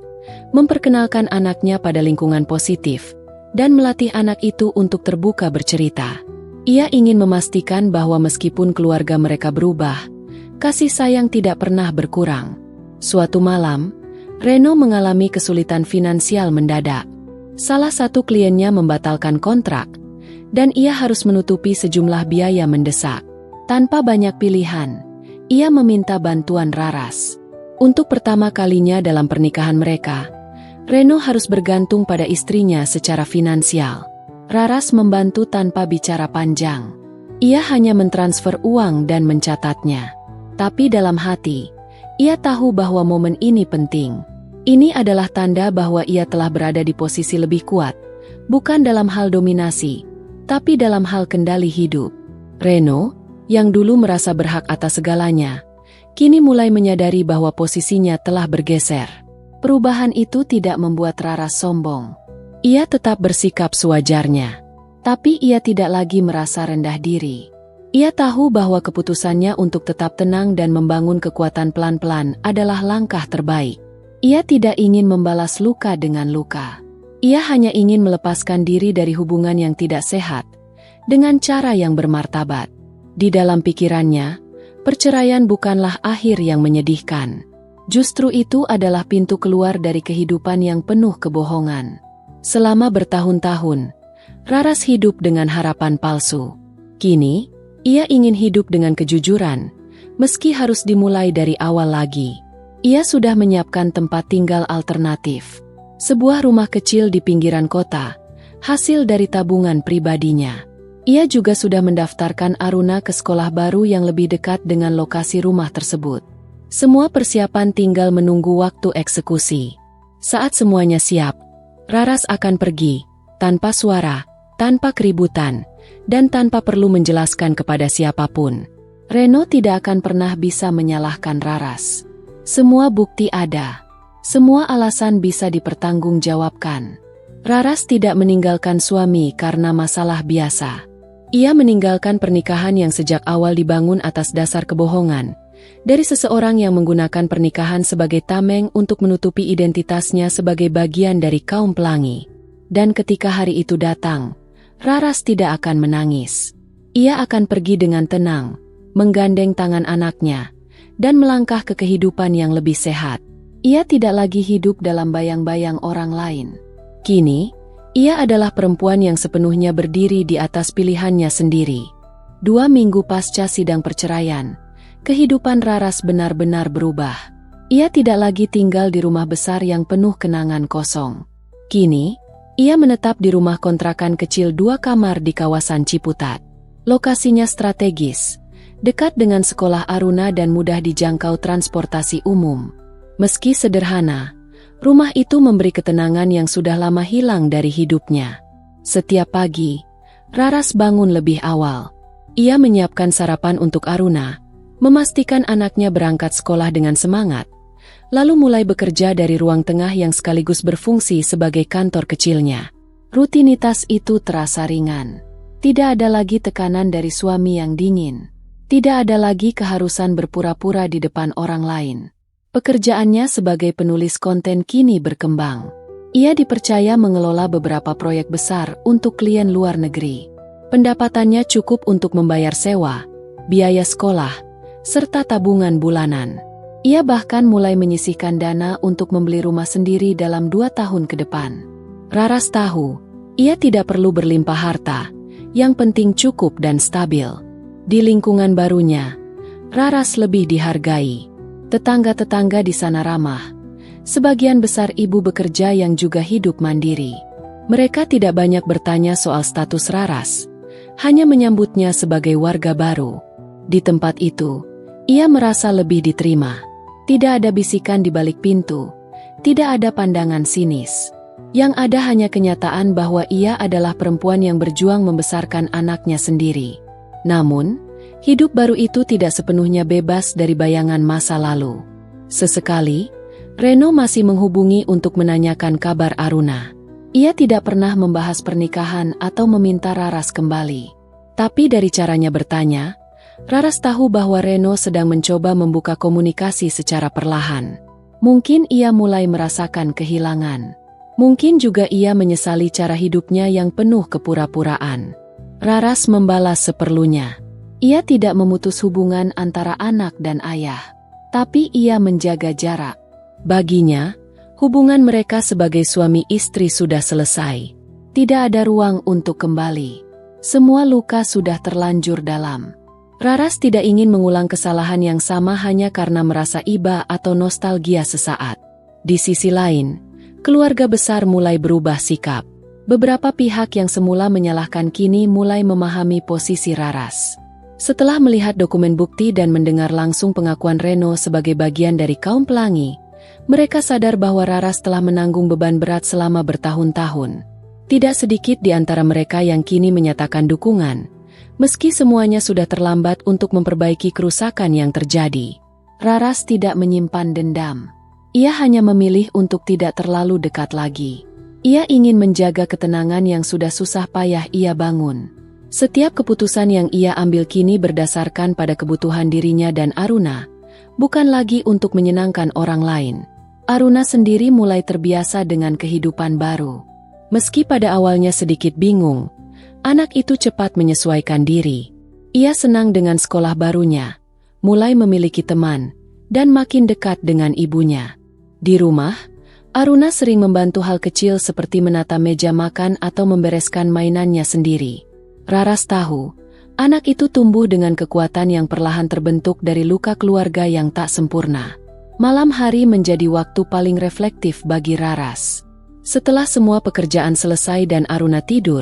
memperkenalkan anaknya pada lingkungan positif, dan melatih anak itu untuk terbuka bercerita. Ia ingin memastikan bahwa meskipun keluarga mereka berubah, kasih sayang tidak pernah berkurang. Suatu malam, Reno mengalami kesulitan finansial mendadak. Salah satu kliennya membatalkan kontrak, dan ia harus menutupi sejumlah biaya mendesak. Tanpa banyak pilihan, ia meminta bantuan Raras. Untuk pertama kalinya dalam pernikahan mereka, Reno harus bergantung pada istrinya secara finansial. Raras membantu tanpa bicara panjang. Ia hanya mentransfer uang dan mencatatnya. Tapi dalam hati, ia tahu bahwa momen ini penting. Ini adalah tanda bahwa ia telah berada di posisi lebih kuat, bukan dalam hal dominasi, tapi dalam hal kendali hidup. Reno, yang dulu merasa berhak atas segalanya, kini mulai menyadari bahwa posisinya telah bergeser. Perubahan itu tidak membuat Raras sombong. Ia tetap bersikap sewajarnya. Tapi ia tidak lagi merasa rendah diri. Ia tahu bahwa keputusannya untuk tetap tenang dan membangun kekuatan pelan-pelan adalah langkah terbaik. Ia tidak ingin membalas luka dengan luka. Ia hanya ingin melepaskan diri dari hubungan yang tidak sehat, dengan cara yang bermartabat. Di dalam pikirannya, perceraian bukanlah akhir yang menyedihkan. Justru itu adalah pintu keluar dari kehidupan yang penuh kebohongan. Selama bertahun-tahun, Raras hidup dengan harapan palsu. Kini, ia ingin hidup dengan kejujuran, meski harus dimulai dari awal lagi. Ia sudah menyiapkan tempat tinggal alternatif. Sebuah rumah kecil di pinggiran kota, hasil dari tabungan pribadinya. Ia juga sudah mendaftarkan Aruna ke sekolah baru yang lebih dekat dengan lokasi rumah tersebut. Semua persiapan tinggal menunggu waktu eksekusi. Saat semuanya siap, Raras akan pergi, tanpa suara, tanpa keributan, dan tanpa perlu menjelaskan kepada siapapun. Reno tidak akan pernah bisa menyalahkan Raras. Semua bukti ada. Semua alasan bisa dipertanggungjawabkan. Raras tidak meninggalkan suami karena masalah biasa. Ia meninggalkan pernikahan yang sejak awal dibangun atas dasar kebohongan, dari seseorang yang menggunakan pernikahan sebagai tameng untuk menutupi identitasnya sebagai bagian dari kaum pelangi. Dan ketika hari itu datang, Raras tidak akan menangis. Ia akan pergi dengan tenang, menggandeng tangan anaknya, dan melangkah ke kehidupan yang lebih sehat. Ia tidak lagi hidup dalam bayang-bayang orang lain. Kini, ia adalah perempuan yang sepenuhnya berdiri di atas pilihannya sendiri. 2 minggu pasca sidang perceraian, kehidupan Raras benar-benar berubah. Ia tidak lagi tinggal di rumah besar yang penuh kenangan kosong. Kini, ia menetap di rumah kontrakan kecil 2 kamar di kawasan Ciputat. Lokasinya strategis, dekat dengan sekolah Aruna dan mudah dijangkau transportasi umum. Meski sederhana, rumah itu memberi ketenangan yang sudah lama hilang dari hidupnya. Setiap pagi, Raras bangun lebih awal. Ia menyiapkan sarapan untuk Aruna, memastikan anaknya berangkat sekolah dengan semangat, lalu mulai bekerja dari ruang tengah yang sekaligus berfungsi sebagai kantor kecilnya. Rutinitas itu terasa ringan. Tidak ada lagi tekanan dari suami yang dingin. Tidak ada lagi keharusan berpura-pura di depan orang lain. Pekerjaannya sebagai penulis konten kini berkembang. Ia dipercaya mengelola beberapa proyek besar untuk klien luar negeri. Pendapatannya cukup untuk membayar sewa, biaya sekolah, serta tabungan bulanan. Ia bahkan mulai menyisihkan dana untuk membeli rumah sendiri dalam 2 tahun ke depan. Raras tahu, ia tidak perlu berlimpah harta, yang penting cukup dan stabil. Di lingkungan barunya, Raras lebih dihargai. Tetangga-tetangga di sana ramah. Sebagian besar ibu bekerja yang juga hidup mandiri. Mereka tidak banyak bertanya soal status Raras, hanya menyambutnya sebagai warga baru. Di tempat itu, ia merasa lebih diterima. Tidak ada bisikan di balik pintu, tidak ada pandangan sinis. Yang ada hanya kenyataan bahwa ia adalah perempuan yang berjuang membesarkan anaknya sendiri. Namun, hidup baru itu tidak sepenuhnya bebas dari bayangan masa lalu. Sesekali, Reno masih menghubungi untuk menanyakan kabar Aruna. Ia tidak pernah membahas pernikahan atau meminta Raras kembali. Tapi dari caranya bertanya, Raras tahu bahwa Reno sedang mencoba membuka komunikasi secara perlahan. Mungkin ia mulai merasakan kehilangan. Mungkin juga ia menyesali cara hidupnya yang penuh kepura-puraan. Raras membalas seperlunya. Ia tidak memutus hubungan antara anak dan ayah, tapi ia menjaga jarak. Baginya, hubungan mereka sebagai suami istri sudah selesai. Tidak ada ruang untuk kembali. Semua luka sudah terlanjur dalam. Raras tidak ingin mengulang kesalahan yang sama hanya karena merasa iba atau nostalgia sesaat. Di sisi lain, keluarga besar mulai berubah sikap. Beberapa pihak yang semula menyalahkan kini mulai memahami posisi Raras. Setelah melihat dokumen bukti dan mendengar langsung pengakuan Reno sebagai bagian dari kaum pelangi, mereka sadar bahwa Raras telah menanggung beban berat selama bertahun-tahun. Tidak sedikit di antara mereka yang kini menyatakan dukungan, meski semuanya sudah terlambat untuk memperbaiki kerusakan yang terjadi. Raras tidak menyimpan dendam. Ia hanya memilih untuk tidak terlalu dekat lagi. Ia ingin menjaga ketenangan yang sudah susah payah ia bangun. Setiap keputusan yang ia ambil kini berdasarkan pada kebutuhan dirinya dan Aruna, bukan lagi untuk menyenangkan orang lain. Aruna sendiri mulai terbiasa dengan kehidupan baru. Meski pada awalnya sedikit bingung, anak itu cepat menyesuaikan diri. Ia senang dengan sekolah barunya, mulai memiliki teman, dan makin dekat dengan ibunya. Di rumah, Aruna sering membantu hal kecil seperti menata meja makan atau membereskan mainannya sendiri. Raras tahu, anak itu tumbuh dengan kekuatan yang perlahan terbentuk dari luka keluarga yang tak sempurna. Malam hari menjadi waktu paling reflektif bagi Raras. Setelah semua pekerjaan selesai dan Aruna tidur,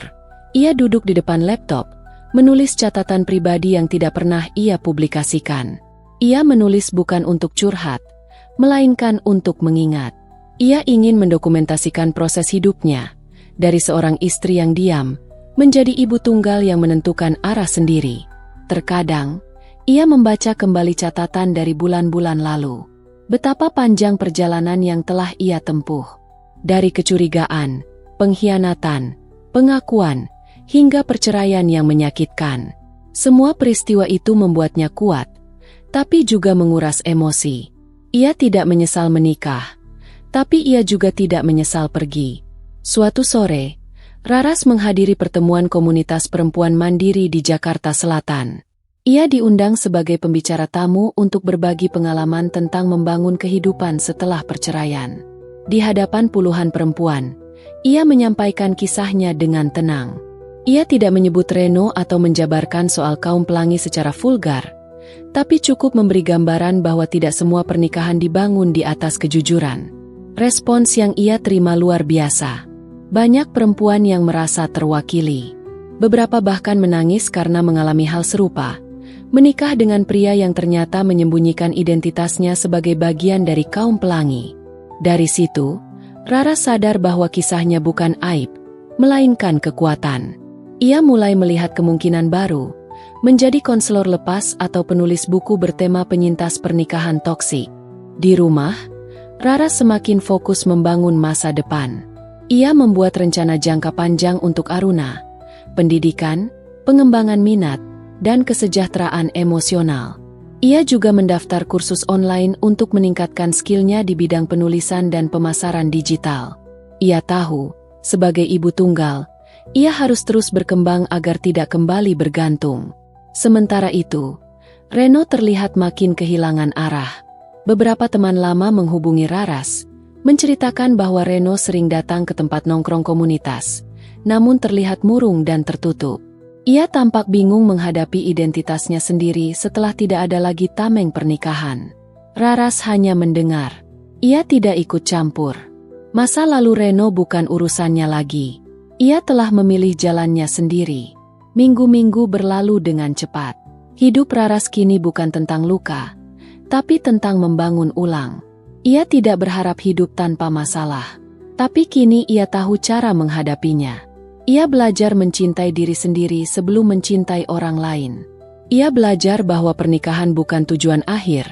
ia duduk di depan laptop, menulis catatan pribadi yang tidak pernah ia publikasikan. Ia menulis bukan untuk curhat, melainkan untuk mengingat. Ia ingin mendokumentasikan proses hidupnya, dari seorang istri yang diam, menjadi ibu tunggal yang menentukan arah sendiri. Terkadang, ia membaca kembali catatan dari bulan-bulan lalu. Betapa panjang perjalanan yang telah ia tempuh. Dari kecurigaan, pengkhianatan, pengakuan, hingga perceraian yang menyakitkan. Semua peristiwa itu membuatnya kuat, tapi juga menguras emosi. Ia tidak menyesal menikah, tapi ia juga tidak menyesal pergi. Suatu sore, Raras menghadiri pertemuan komunitas perempuan mandiri di Jakarta Selatan. Ia diundang sebagai pembicara tamu untuk berbagi pengalaman tentang membangun kehidupan setelah perceraian. Di hadapan puluhan perempuan, ia menyampaikan kisahnya dengan tenang. Ia tidak menyebut Reno atau menjabarkan soal kaum pelangi secara vulgar, tapi cukup memberi gambaran bahwa tidak semua pernikahan dibangun di atas kejujuran. Respons yang ia terima luar biasa. Banyak perempuan yang merasa terwakili. Beberapa bahkan menangis karena mengalami hal serupa, menikah dengan pria yang ternyata menyembunyikan identitasnya sebagai bagian dari kaum pelangi. Dari situ, Raras sadar bahwa kisahnya bukan aib, melainkan kekuatan. Ia mulai melihat kemungkinan baru, menjadi konselor lepas atau penulis buku bertema penyintas pernikahan toksik. Di rumah, Raras semakin fokus membangun masa depan. Ia membuat rencana jangka panjang untuk Aruna, pendidikan, pengembangan minat, dan kesejahteraan emosional. Ia juga mendaftar kursus online untuk meningkatkan skillnya di bidang penulisan dan pemasaran digital. Ia tahu, sebagai ibu tunggal, ia harus terus berkembang agar tidak kembali bergantung. Sementara itu, Reno terlihat makin kehilangan arah. Beberapa teman lama menghubungi Raras, menceritakan bahwa Reno sering datang ke tempat nongkrong komunitas, namun terlihat murung dan tertutup. Ia tampak bingung menghadapi identitasnya sendiri setelah tidak ada lagi tameng pernikahan. Raras hanya mendengar. Ia tidak ikut campur. Masa lalu Reno bukan urusannya lagi. Ia telah memilih jalannya sendiri. Minggu-minggu berlalu dengan cepat. Hidup Raras kini bukan tentang luka, tapi tentang membangun ulang. Ia tidak berharap hidup tanpa masalah, tapi kini ia tahu cara menghadapinya. Ia belajar mencintai diri sendiri sebelum mencintai orang lain. Ia belajar bahwa pernikahan bukan tujuan akhir,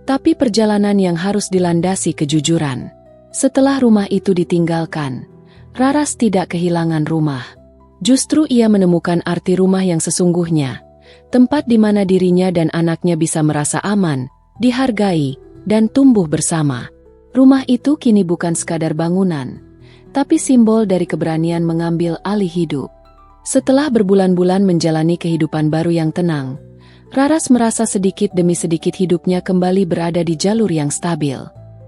tapi perjalanan yang harus dilandasi kejujuran. Setelah rumah itu ditinggalkan, Raras tidak kehilangan rumah. Justru ia menemukan arti rumah yang sesungguhnya, tempat di mana dirinya dan anaknya bisa merasa aman, dihargai, dan tumbuh bersama. Rumah itu kini bukan sekadar bangunan, tapi simbol dari keberanian mengambil alih hidup. Setelah berbulan-bulan menjalani kehidupan baru yang tenang, Raras merasa sedikit demi sedikit hidupnya kembali berada di jalur yang stabil.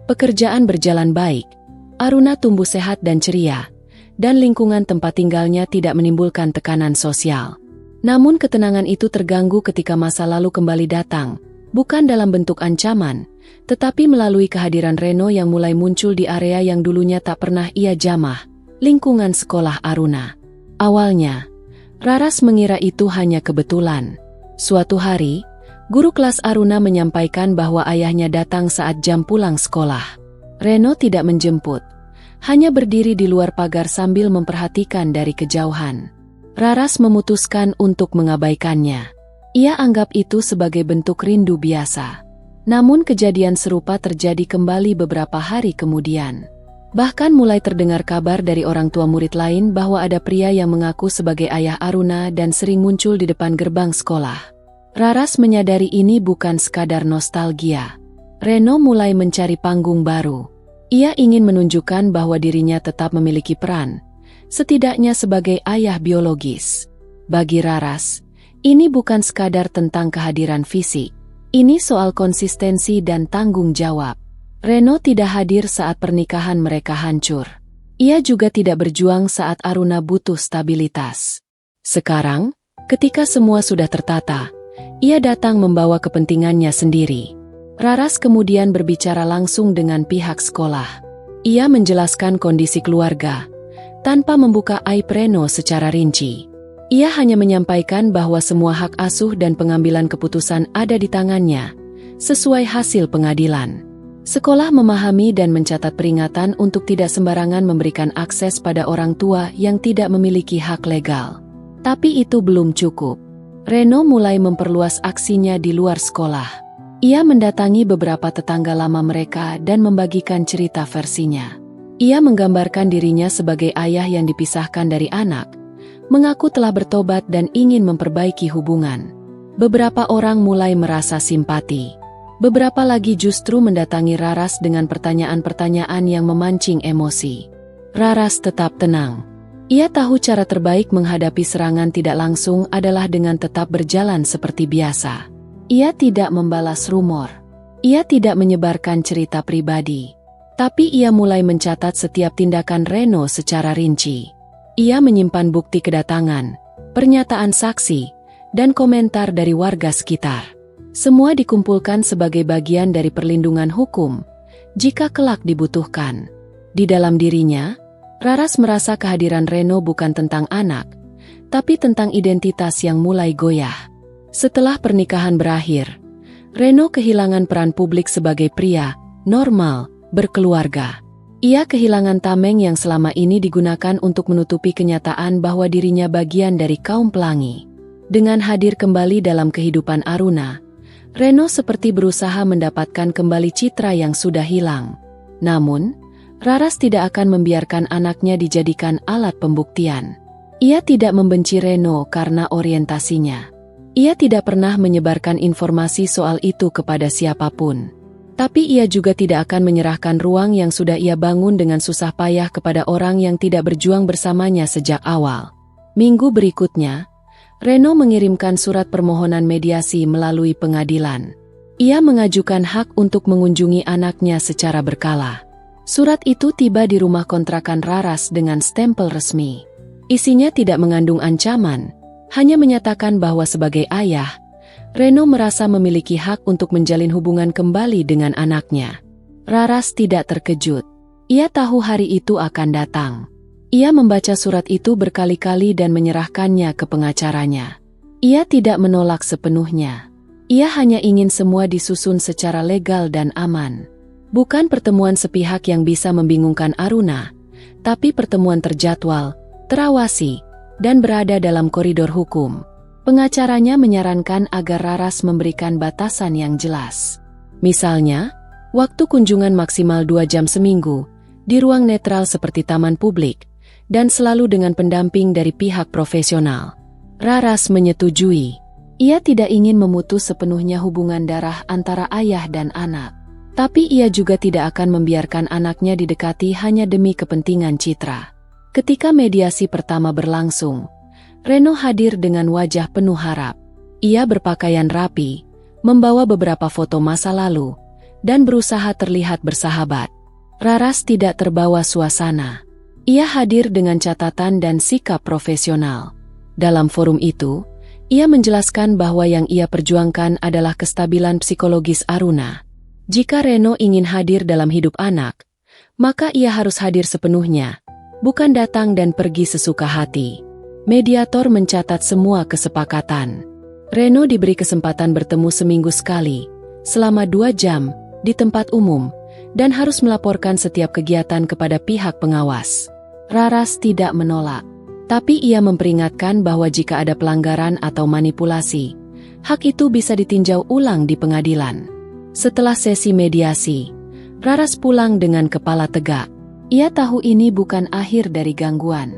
Pekerjaan berjalan baik, Aruna tumbuh sehat dan ceria, dan lingkungan tempat tinggalnya tidak menimbulkan tekanan sosial. Namun ketenangan itu terganggu ketika masa lalu kembali datang, bukan dalam bentuk ancaman, tetapi melalui kehadiran Reno yang mulai muncul di area yang dulunya tak pernah ia jamah, lingkungan sekolah Aruna. Awalnya, Raras mengira itu hanya kebetulan. Suatu hari, guru kelas Aruna menyampaikan bahwa ayahnya datang saat jam pulang sekolah. Reno tidak menjemput, hanya berdiri di luar pagar sambil memperhatikan dari kejauhan. Raras memutuskan untuk mengabaikannya. Ia anggap itu sebagai bentuk rindu biasa. Namun kejadian serupa terjadi kembali beberapa hari kemudian. Bahkan mulai terdengar kabar dari orang tua murid lain bahwa ada pria yang mengaku sebagai ayah Aruna dan sering muncul di depan gerbang sekolah. Raras menyadari ini bukan sekadar nostalgia. Reno mulai mencari panggung baru. Ia ingin menunjukkan bahwa dirinya tetap memiliki peran, setidaknya sebagai ayah biologis. Bagi Raras, ini bukan sekadar tentang kehadiran fisik. Ini soal konsistensi dan tanggung jawab. Reno tidak hadir saat pernikahan mereka hancur. Ia juga tidak berjuang saat Aruna butuh stabilitas. Sekarang, ketika semua sudah tertata, ia datang membawa kepentingannya sendiri. Raras kemudian berbicara langsung dengan pihak sekolah. Ia menjelaskan kondisi keluarga, tanpa membuka aib Reno secara rinci. Ia hanya menyampaikan bahwa semua hak asuh dan pengambilan keputusan ada di tangannya, sesuai hasil pengadilan. Sekolah memahami dan mencatat peringatan untuk tidak sembarangan memberikan akses pada orang tua yang tidak memiliki hak legal. Tapi itu belum cukup. Reno mulai memperluas aksinya di luar sekolah. Ia mendatangi beberapa tetangga lama mereka dan membagikan cerita versinya. Ia menggambarkan dirinya sebagai ayah yang dipisahkan dari anak, mengaku telah bertobat dan ingin memperbaiki hubungan. Beberapa orang mulai merasa simpati. Beberapa lagi justru mendatangi Raras dengan pertanyaan-pertanyaan yang memancing emosi. Raras tetap tenang. Ia tahu cara terbaik menghadapi serangan tidak langsung adalah dengan tetap berjalan seperti biasa. Ia tidak membalas rumor. Ia tidak menyebarkan cerita pribadi. Tapi ia mulai mencatat setiap tindakan Reno secara rinci. Ia menyimpan bukti kedatangan, pernyataan saksi, dan komentar dari warga sekitar. Semua dikumpulkan sebagai bagian dari perlindungan hukum, jika kelak dibutuhkan. Di dalam dirinya, Raras merasa kehadiran Reno bukan tentang anak, tapi tentang identitas yang mulai goyah. Setelah pernikahan berakhir, Reno kehilangan peran publik sebagai pria, normal, berkeluarga. Ia kehilangan tameng yang selama ini digunakan untuk menutupi kenyataan bahwa dirinya bagian dari kaum pelangi. Dengan hadir kembali dalam kehidupan Aruna, Reno seperti berusaha mendapatkan kembali citra yang sudah hilang. Namun, Raras tidak akan membiarkan anaknya dijadikan alat pembuktian. Ia tidak membenci Reno karena orientasinya. Ia tidak pernah menyebarkan informasi soal itu kepada siapapun. Tapi ia juga tidak akan menyerahkan ruang yang sudah ia bangun dengan susah payah kepada orang yang tidak berjuang bersamanya sejak awal. Minggu berikutnya, Reno mengirimkan surat permohonan mediasi melalui pengadilan. Ia mengajukan hak untuk mengunjungi anaknya secara berkala. Surat itu tiba di rumah kontrakan Raras dengan stempel resmi. Isinya tidak mengandung ancaman, hanya menyatakan bahwa sebagai ayah, Reno merasa memiliki hak untuk menjalin hubungan kembali dengan anaknya. Raras tidak terkejut. Ia tahu hari itu akan datang. Ia membaca surat itu berkali-kali dan menyerahkannya ke pengacaranya. Ia tidak menolak sepenuhnya. Ia hanya ingin semua disusun secara legal dan aman. Bukan pertemuan sepihak yang bisa membingungkan Aruna, tapi pertemuan terjadwal, terawasi, dan berada dalam koridor hukum. Pengacaranya menyarankan agar Raras memberikan batasan yang jelas. Misalnya, waktu kunjungan maksimal 2 jam seminggu, di ruang netral seperti taman publik, dan selalu dengan pendamping dari pihak profesional. Raras menyetujui. Ia tidak ingin memutus sepenuhnya hubungan darah antara ayah dan anak. Tapi ia juga tidak akan membiarkan anaknya didekati hanya demi kepentingan citra. Ketika mediasi pertama berlangsung, Reno hadir dengan wajah penuh harap. Ia berpakaian rapi, membawa beberapa foto masa lalu, dan berusaha terlihat bersahabat. Raras tidak terbawa suasana. Ia hadir dengan catatan dan sikap profesional. Dalam forum itu, Ia menjelaskan bahwa yang ia perjuangkan adalah kestabilan psikologis Aruna. Jika Reno ingin hadir dalam hidup anak, maka ia harus hadir sepenuhnya, bukan datang dan pergi sesuka hati. Mediator mencatat semua kesepakatan. Reno diberi kesempatan bertemu seminggu sekali, selama 2 jam, di tempat umum, dan harus melaporkan setiap kegiatan kepada pihak pengawas. Raras tidak menolak. Tapi ia memperingatkan bahwa jika ada pelanggaran atau manipulasi, hak itu bisa ditinjau ulang di pengadilan. Setelah sesi mediasi, Raras pulang dengan kepala tegak. Ia tahu ini bukan akhir dari gangguan.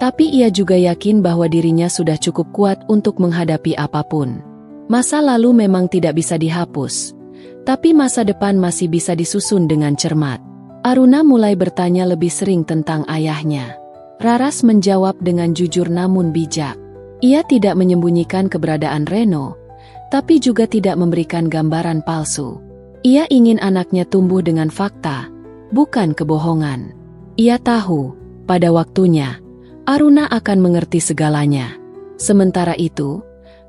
Tapi ia juga yakin bahwa dirinya sudah cukup kuat untuk menghadapi apapun. Masa lalu memang tidak bisa dihapus, tapi masa depan masih bisa disusun dengan cermat. Aruna mulai bertanya lebih sering tentang ayahnya. Raras menjawab dengan jujur namun bijak. Ia tidak menyembunyikan keberadaan Reno, tapi juga tidak memberikan gambaran palsu. Ia ingin anaknya tumbuh dengan fakta, bukan kebohongan. Ia tahu, pada waktunya, Aruna akan mengerti segalanya. Sementara itu,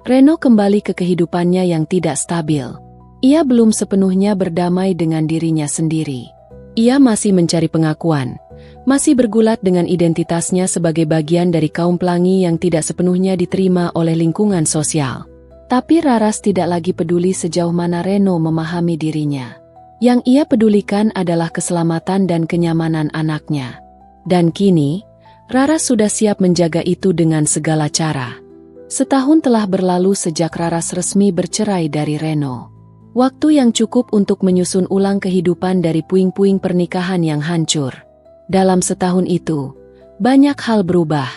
Reno kembali ke kehidupannya yang tidak stabil. Ia belum sepenuhnya berdamai dengan dirinya sendiri. Ia masih mencari pengakuan, masih bergulat dengan identitasnya sebagai bagian dari kaum pelangi yang tidak sepenuhnya diterima oleh lingkungan sosial. Tapi Raras tidak lagi peduli sejauh mana Reno memahami dirinya. Yang ia pedulikan adalah keselamatan dan kenyamanan anaknya. Dan kini, Raras sudah siap menjaga itu dengan segala cara. Setahun telah berlalu sejak Raras resmi bercerai dari Reno. Waktu yang cukup untuk menyusun ulang kehidupan dari puing-puing pernikahan yang hancur. Dalam setahun itu, banyak hal berubah.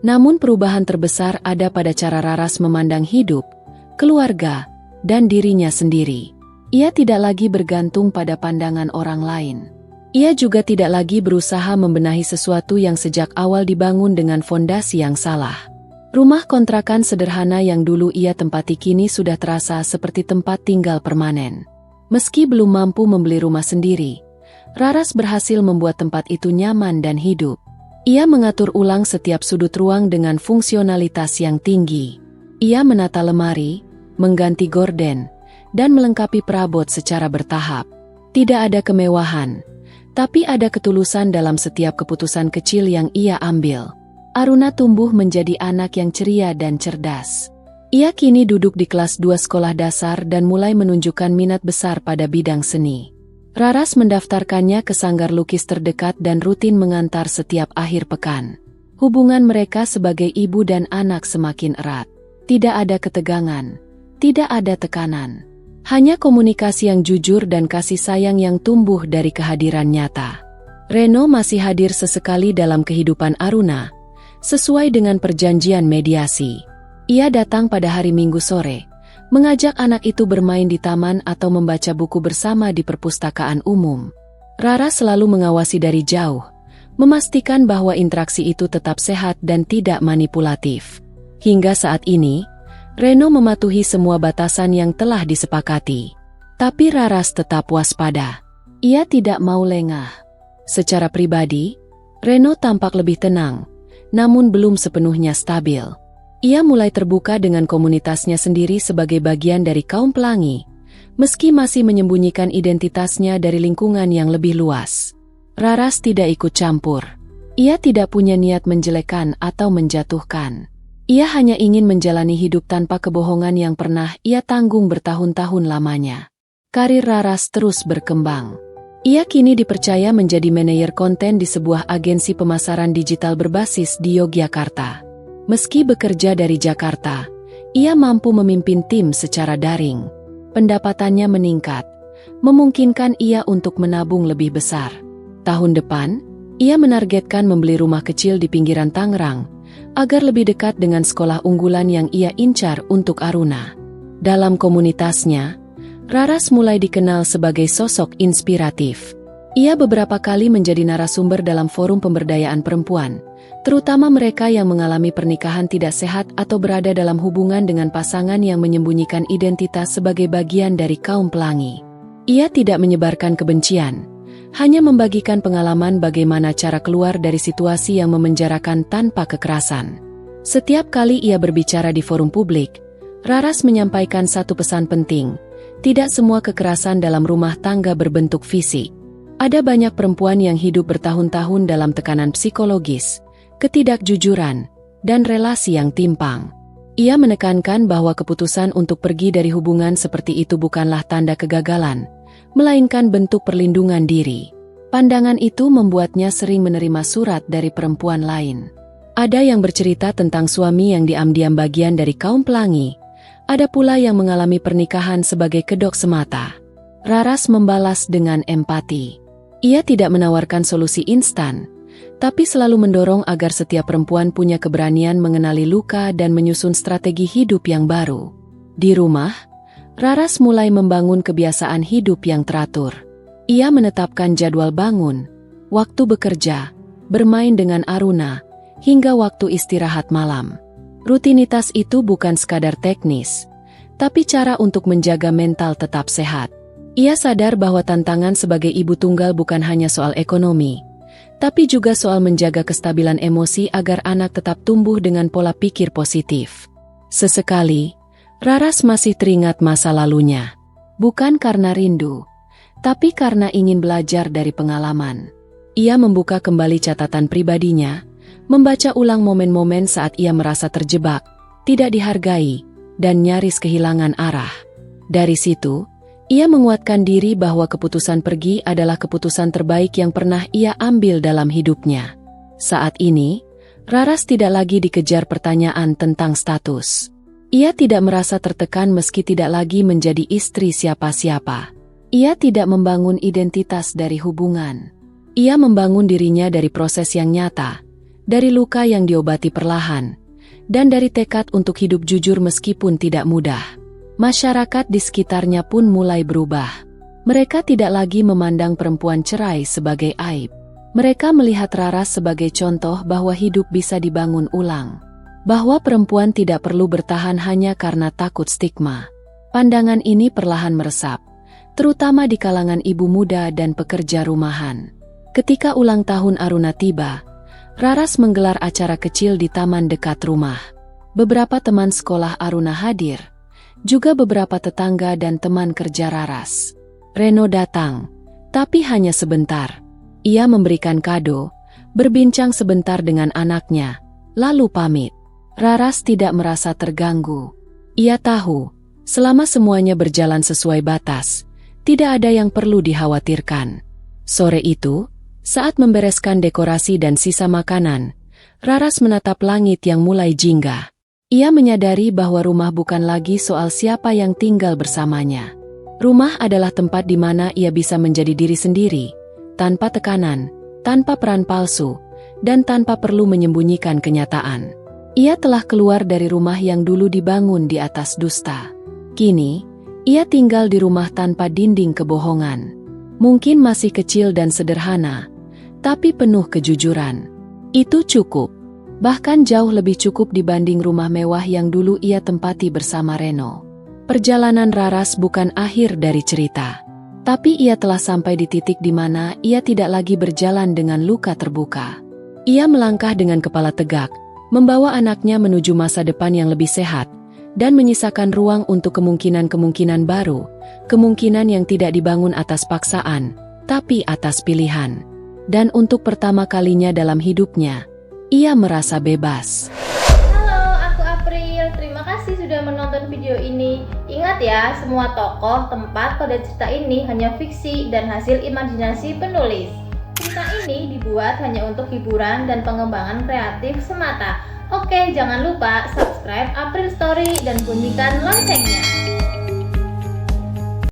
Namun perubahan terbesar ada pada cara Raras memandang hidup, keluarga, dan dirinya sendiri. Ia tidak lagi bergantung pada pandangan orang lain. Ia juga tidak lagi berusaha membenahi sesuatu yang sejak awal dibangun dengan fondasi yang salah. Rumah kontrakan sederhana yang dulu ia tempati kini sudah terasa seperti tempat tinggal permanen. Meski belum mampu membeli rumah sendiri, Raras berhasil membuat tempat itu nyaman dan hidup. Ia mengatur ulang setiap sudut ruang dengan fungsionalitas yang tinggi. Ia menata lemari, mengganti gorden, dan melengkapi perabot secara bertahap. Tidak ada kemewahan, tapi ada ketulusan dalam setiap keputusan kecil yang ia ambil. Aruna tumbuh menjadi anak yang ceria dan cerdas. Ia kini duduk di kelas 2 sekolah dasar dan mulai menunjukkan minat besar pada bidang seni. Raras mendaftarkannya ke sanggar lukis terdekat dan rutin mengantar setiap akhir pekan. Hubungan mereka sebagai ibu dan anak semakin erat. Tidak ada ketegangan, tidak ada tekanan. Hanya komunikasi yang jujur dan kasih sayang yang tumbuh dari kehadiran nyata. Reno masih hadir sesekali dalam kehidupan Aruna, sesuai dengan perjanjian mediasi. Ia datang pada hari Minggu sore, mengajak anak itu bermain di taman atau membaca buku bersama di perpustakaan umum. Rara selalu mengawasi dari jauh, memastikan bahwa interaksi itu tetap sehat dan tidak manipulatif. Hingga saat ini, Reno mematuhi semua batasan yang telah disepakati. Tapi Raras tetap waspada. Ia tidak mau lengah. Secara pribadi, Reno tampak lebih tenang, namun belum sepenuhnya stabil. Ia mulai terbuka dengan komunitasnya sendiri sebagai bagian dari kaum pelangi, meski masih menyembunyikan identitasnya dari lingkungan yang lebih luas. Raras tidak ikut campur. Ia tidak punya niat menjelekkan atau menjatuhkan. Ia hanya ingin menjalani hidup tanpa kebohongan yang pernah ia tanggung bertahun-tahun lamanya. Karir Raras terus berkembang. Ia kini dipercaya menjadi manajer konten di sebuah agensi pemasaran digital berbasis di Yogyakarta. Meski bekerja dari Jakarta, ia mampu memimpin tim secara daring. Pendapatannya meningkat, memungkinkan ia untuk menabung lebih besar. Tahun depan, ia menargetkan membeli rumah kecil di pinggiran Tangerang, agar lebih dekat dengan sekolah unggulan yang ia incar untuk Aruna. Dalam komunitasnya, Raras mulai dikenal sebagai sosok inspiratif. Ia beberapa kali menjadi narasumber dalam forum pemberdayaan perempuan, terutama mereka yang mengalami pernikahan tidak sehat atau berada dalam hubungan dengan pasangan yang menyembunyikan identitas sebagai bagian dari kaum pelangi. Ia tidak menyebarkan kebencian, hanya membagikan pengalaman bagaimana cara keluar dari situasi yang memenjarakan tanpa kekerasan. Setiap kali ia berbicara di forum publik, Raras menyampaikan satu pesan penting. Tidak semua kekerasan dalam rumah tangga berbentuk fisik. Ada banyak perempuan yang hidup bertahun-tahun dalam tekanan psikologis, ketidakjujuran, dan relasi yang timpang. Ia menekankan bahwa keputusan untuk pergi dari hubungan seperti itu bukanlah tanda kegagalan, melainkan bentuk perlindungan diri. Pandangan itu membuatnya sering menerima surat dari perempuan lain. Ada yang bercerita tentang suami yang diam-diam bagian dari kaum pelangi. Ada pula yang mengalami pernikahan sebagai kedok semata. Raras membalas dengan empati. Ia tidak menawarkan solusi instan, tapi selalu mendorong agar setiap perempuan punya keberanian mengenali luka dan menyusun strategi hidup yang baru. Di rumah, Raras mulai membangun kebiasaan hidup yang teratur. Ia menetapkan jadwal bangun, waktu bekerja, bermain dengan Aruna, hingga waktu istirahat malam. Rutinitas itu bukan sekadar teknis, tapi cara untuk menjaga mental tetap sehat. Ia sadar bahwa tantangan sebagai ibu tunggal bukan hanya soal ekonomi, tapi juga soal menjaga kestabilan emosi agar anak tetap tumbuh dengan pola pikir positif. Sesekali, Raras masih teringat masa lalunya. Bukan karena rindu, tapi karena ingin belajar dari pengalaman. Ia membuka kembali catatan pribadinya, membaca ulang momen-momen saat ia merasa terjebak, tidak dihargai, dan nyaris kehilangan arah. Dari situ, ia menguatkan diri bahwa keputusan pergi adalah keputusan terbaik yang pernah ia ambil dalam hidupnya. Saat ini, Raras tidak lagi dikejar pertanyaan tentang status. Ia tidak merasa tertekan meski tidak lagi menjadi istri siapa-siapa. Ia tidak membangun identitas dari hubungan. Ia membangun dirinya dari proses yang nyata, dari luka yang diobati perlahan, dan dari tekad untuk hidup jujur meskipun tidak mudah. Masyarakat di sekitarnya pun mulai berubah. Mereka tidak lagi memandang perempuan cerai sebagai aib. Mereka melihat Raras sebagai contoh bahwa hidup bisa dibangun ulang. Bahwa perempuan tidak perlu bertahan hanya karena takut stigma. Pandangan ini perlahan meresap, terutama di kalangan ibu muda dan pekerja rumahan. Ketika ulang tahun Aruna tiba, Raras menggelar acara kecil di taman dekat rumah. Beberapa teman sekolah Aruna hadir, juga beberapa tetangga dan teman kerja Raras. Reno datang, tapi hanya sebentar. Ia memberikan kado, berbincang sebentar dengan anaknya, lalu pamit. Raras tidak merasa terganggu. Ia tahu, selama semuanya berjalan sesuai batas, tidak ada yang perlu dikhawatirkan. Sore itu, saat membereskan dekorasi dan sisa makanan, Raras menatap langit yang mulai jingga. Ia menyadari bahwa rumah bukan lagi soal siapa yang tinggal bersamanya. Rumah adalah tempat di mana ia bisa menjadi diri sendiri, tanpa tekanan, tanpa peran palsu, dan tanpa perlu menyembunyikan kenyataan. Ia telah keluar dari rumah yang dulu dibangun di atas dusta. Kini, ia tinggal di rumah tanpa dinding kebohongan. Mungkin masih kecil dan sederhana, tapi penuh kejujuran. Itu cukup. Bahkan jauh lebih cukup dibanding rumah mewah yang dulu ia tempati bersama Reno. Perjalanan Raras bukan akhir dari cerita. Tapi ia telah sampai di titik di mana ia tidak lagi berjalan dengan luka terbuka. Ia melangkah dengan kepala tegak, membawa anaknya menuju masa depan yang lebih sehat, dan menyisakan ruang untuk kemungkinan-kemungkinan baru, kemungkinan yang tidak dibangun atas paksaan, tapi atas pilihan. Dan untuk pertama kalinya dalam hidupnya, ia merasa bebas. Halo, aku April. Terima kasih sudah menonton video ini. Ingat ya, semua tokoh, tempat pada cerita ini hanya fiksi dan hasil imajinasi penulis. Cerita ini dibuat hanya untuk hiburan dan pengembangan kreatif semata. Oke, jangan lupa subscribe April Story dan bunyikan loncengnya.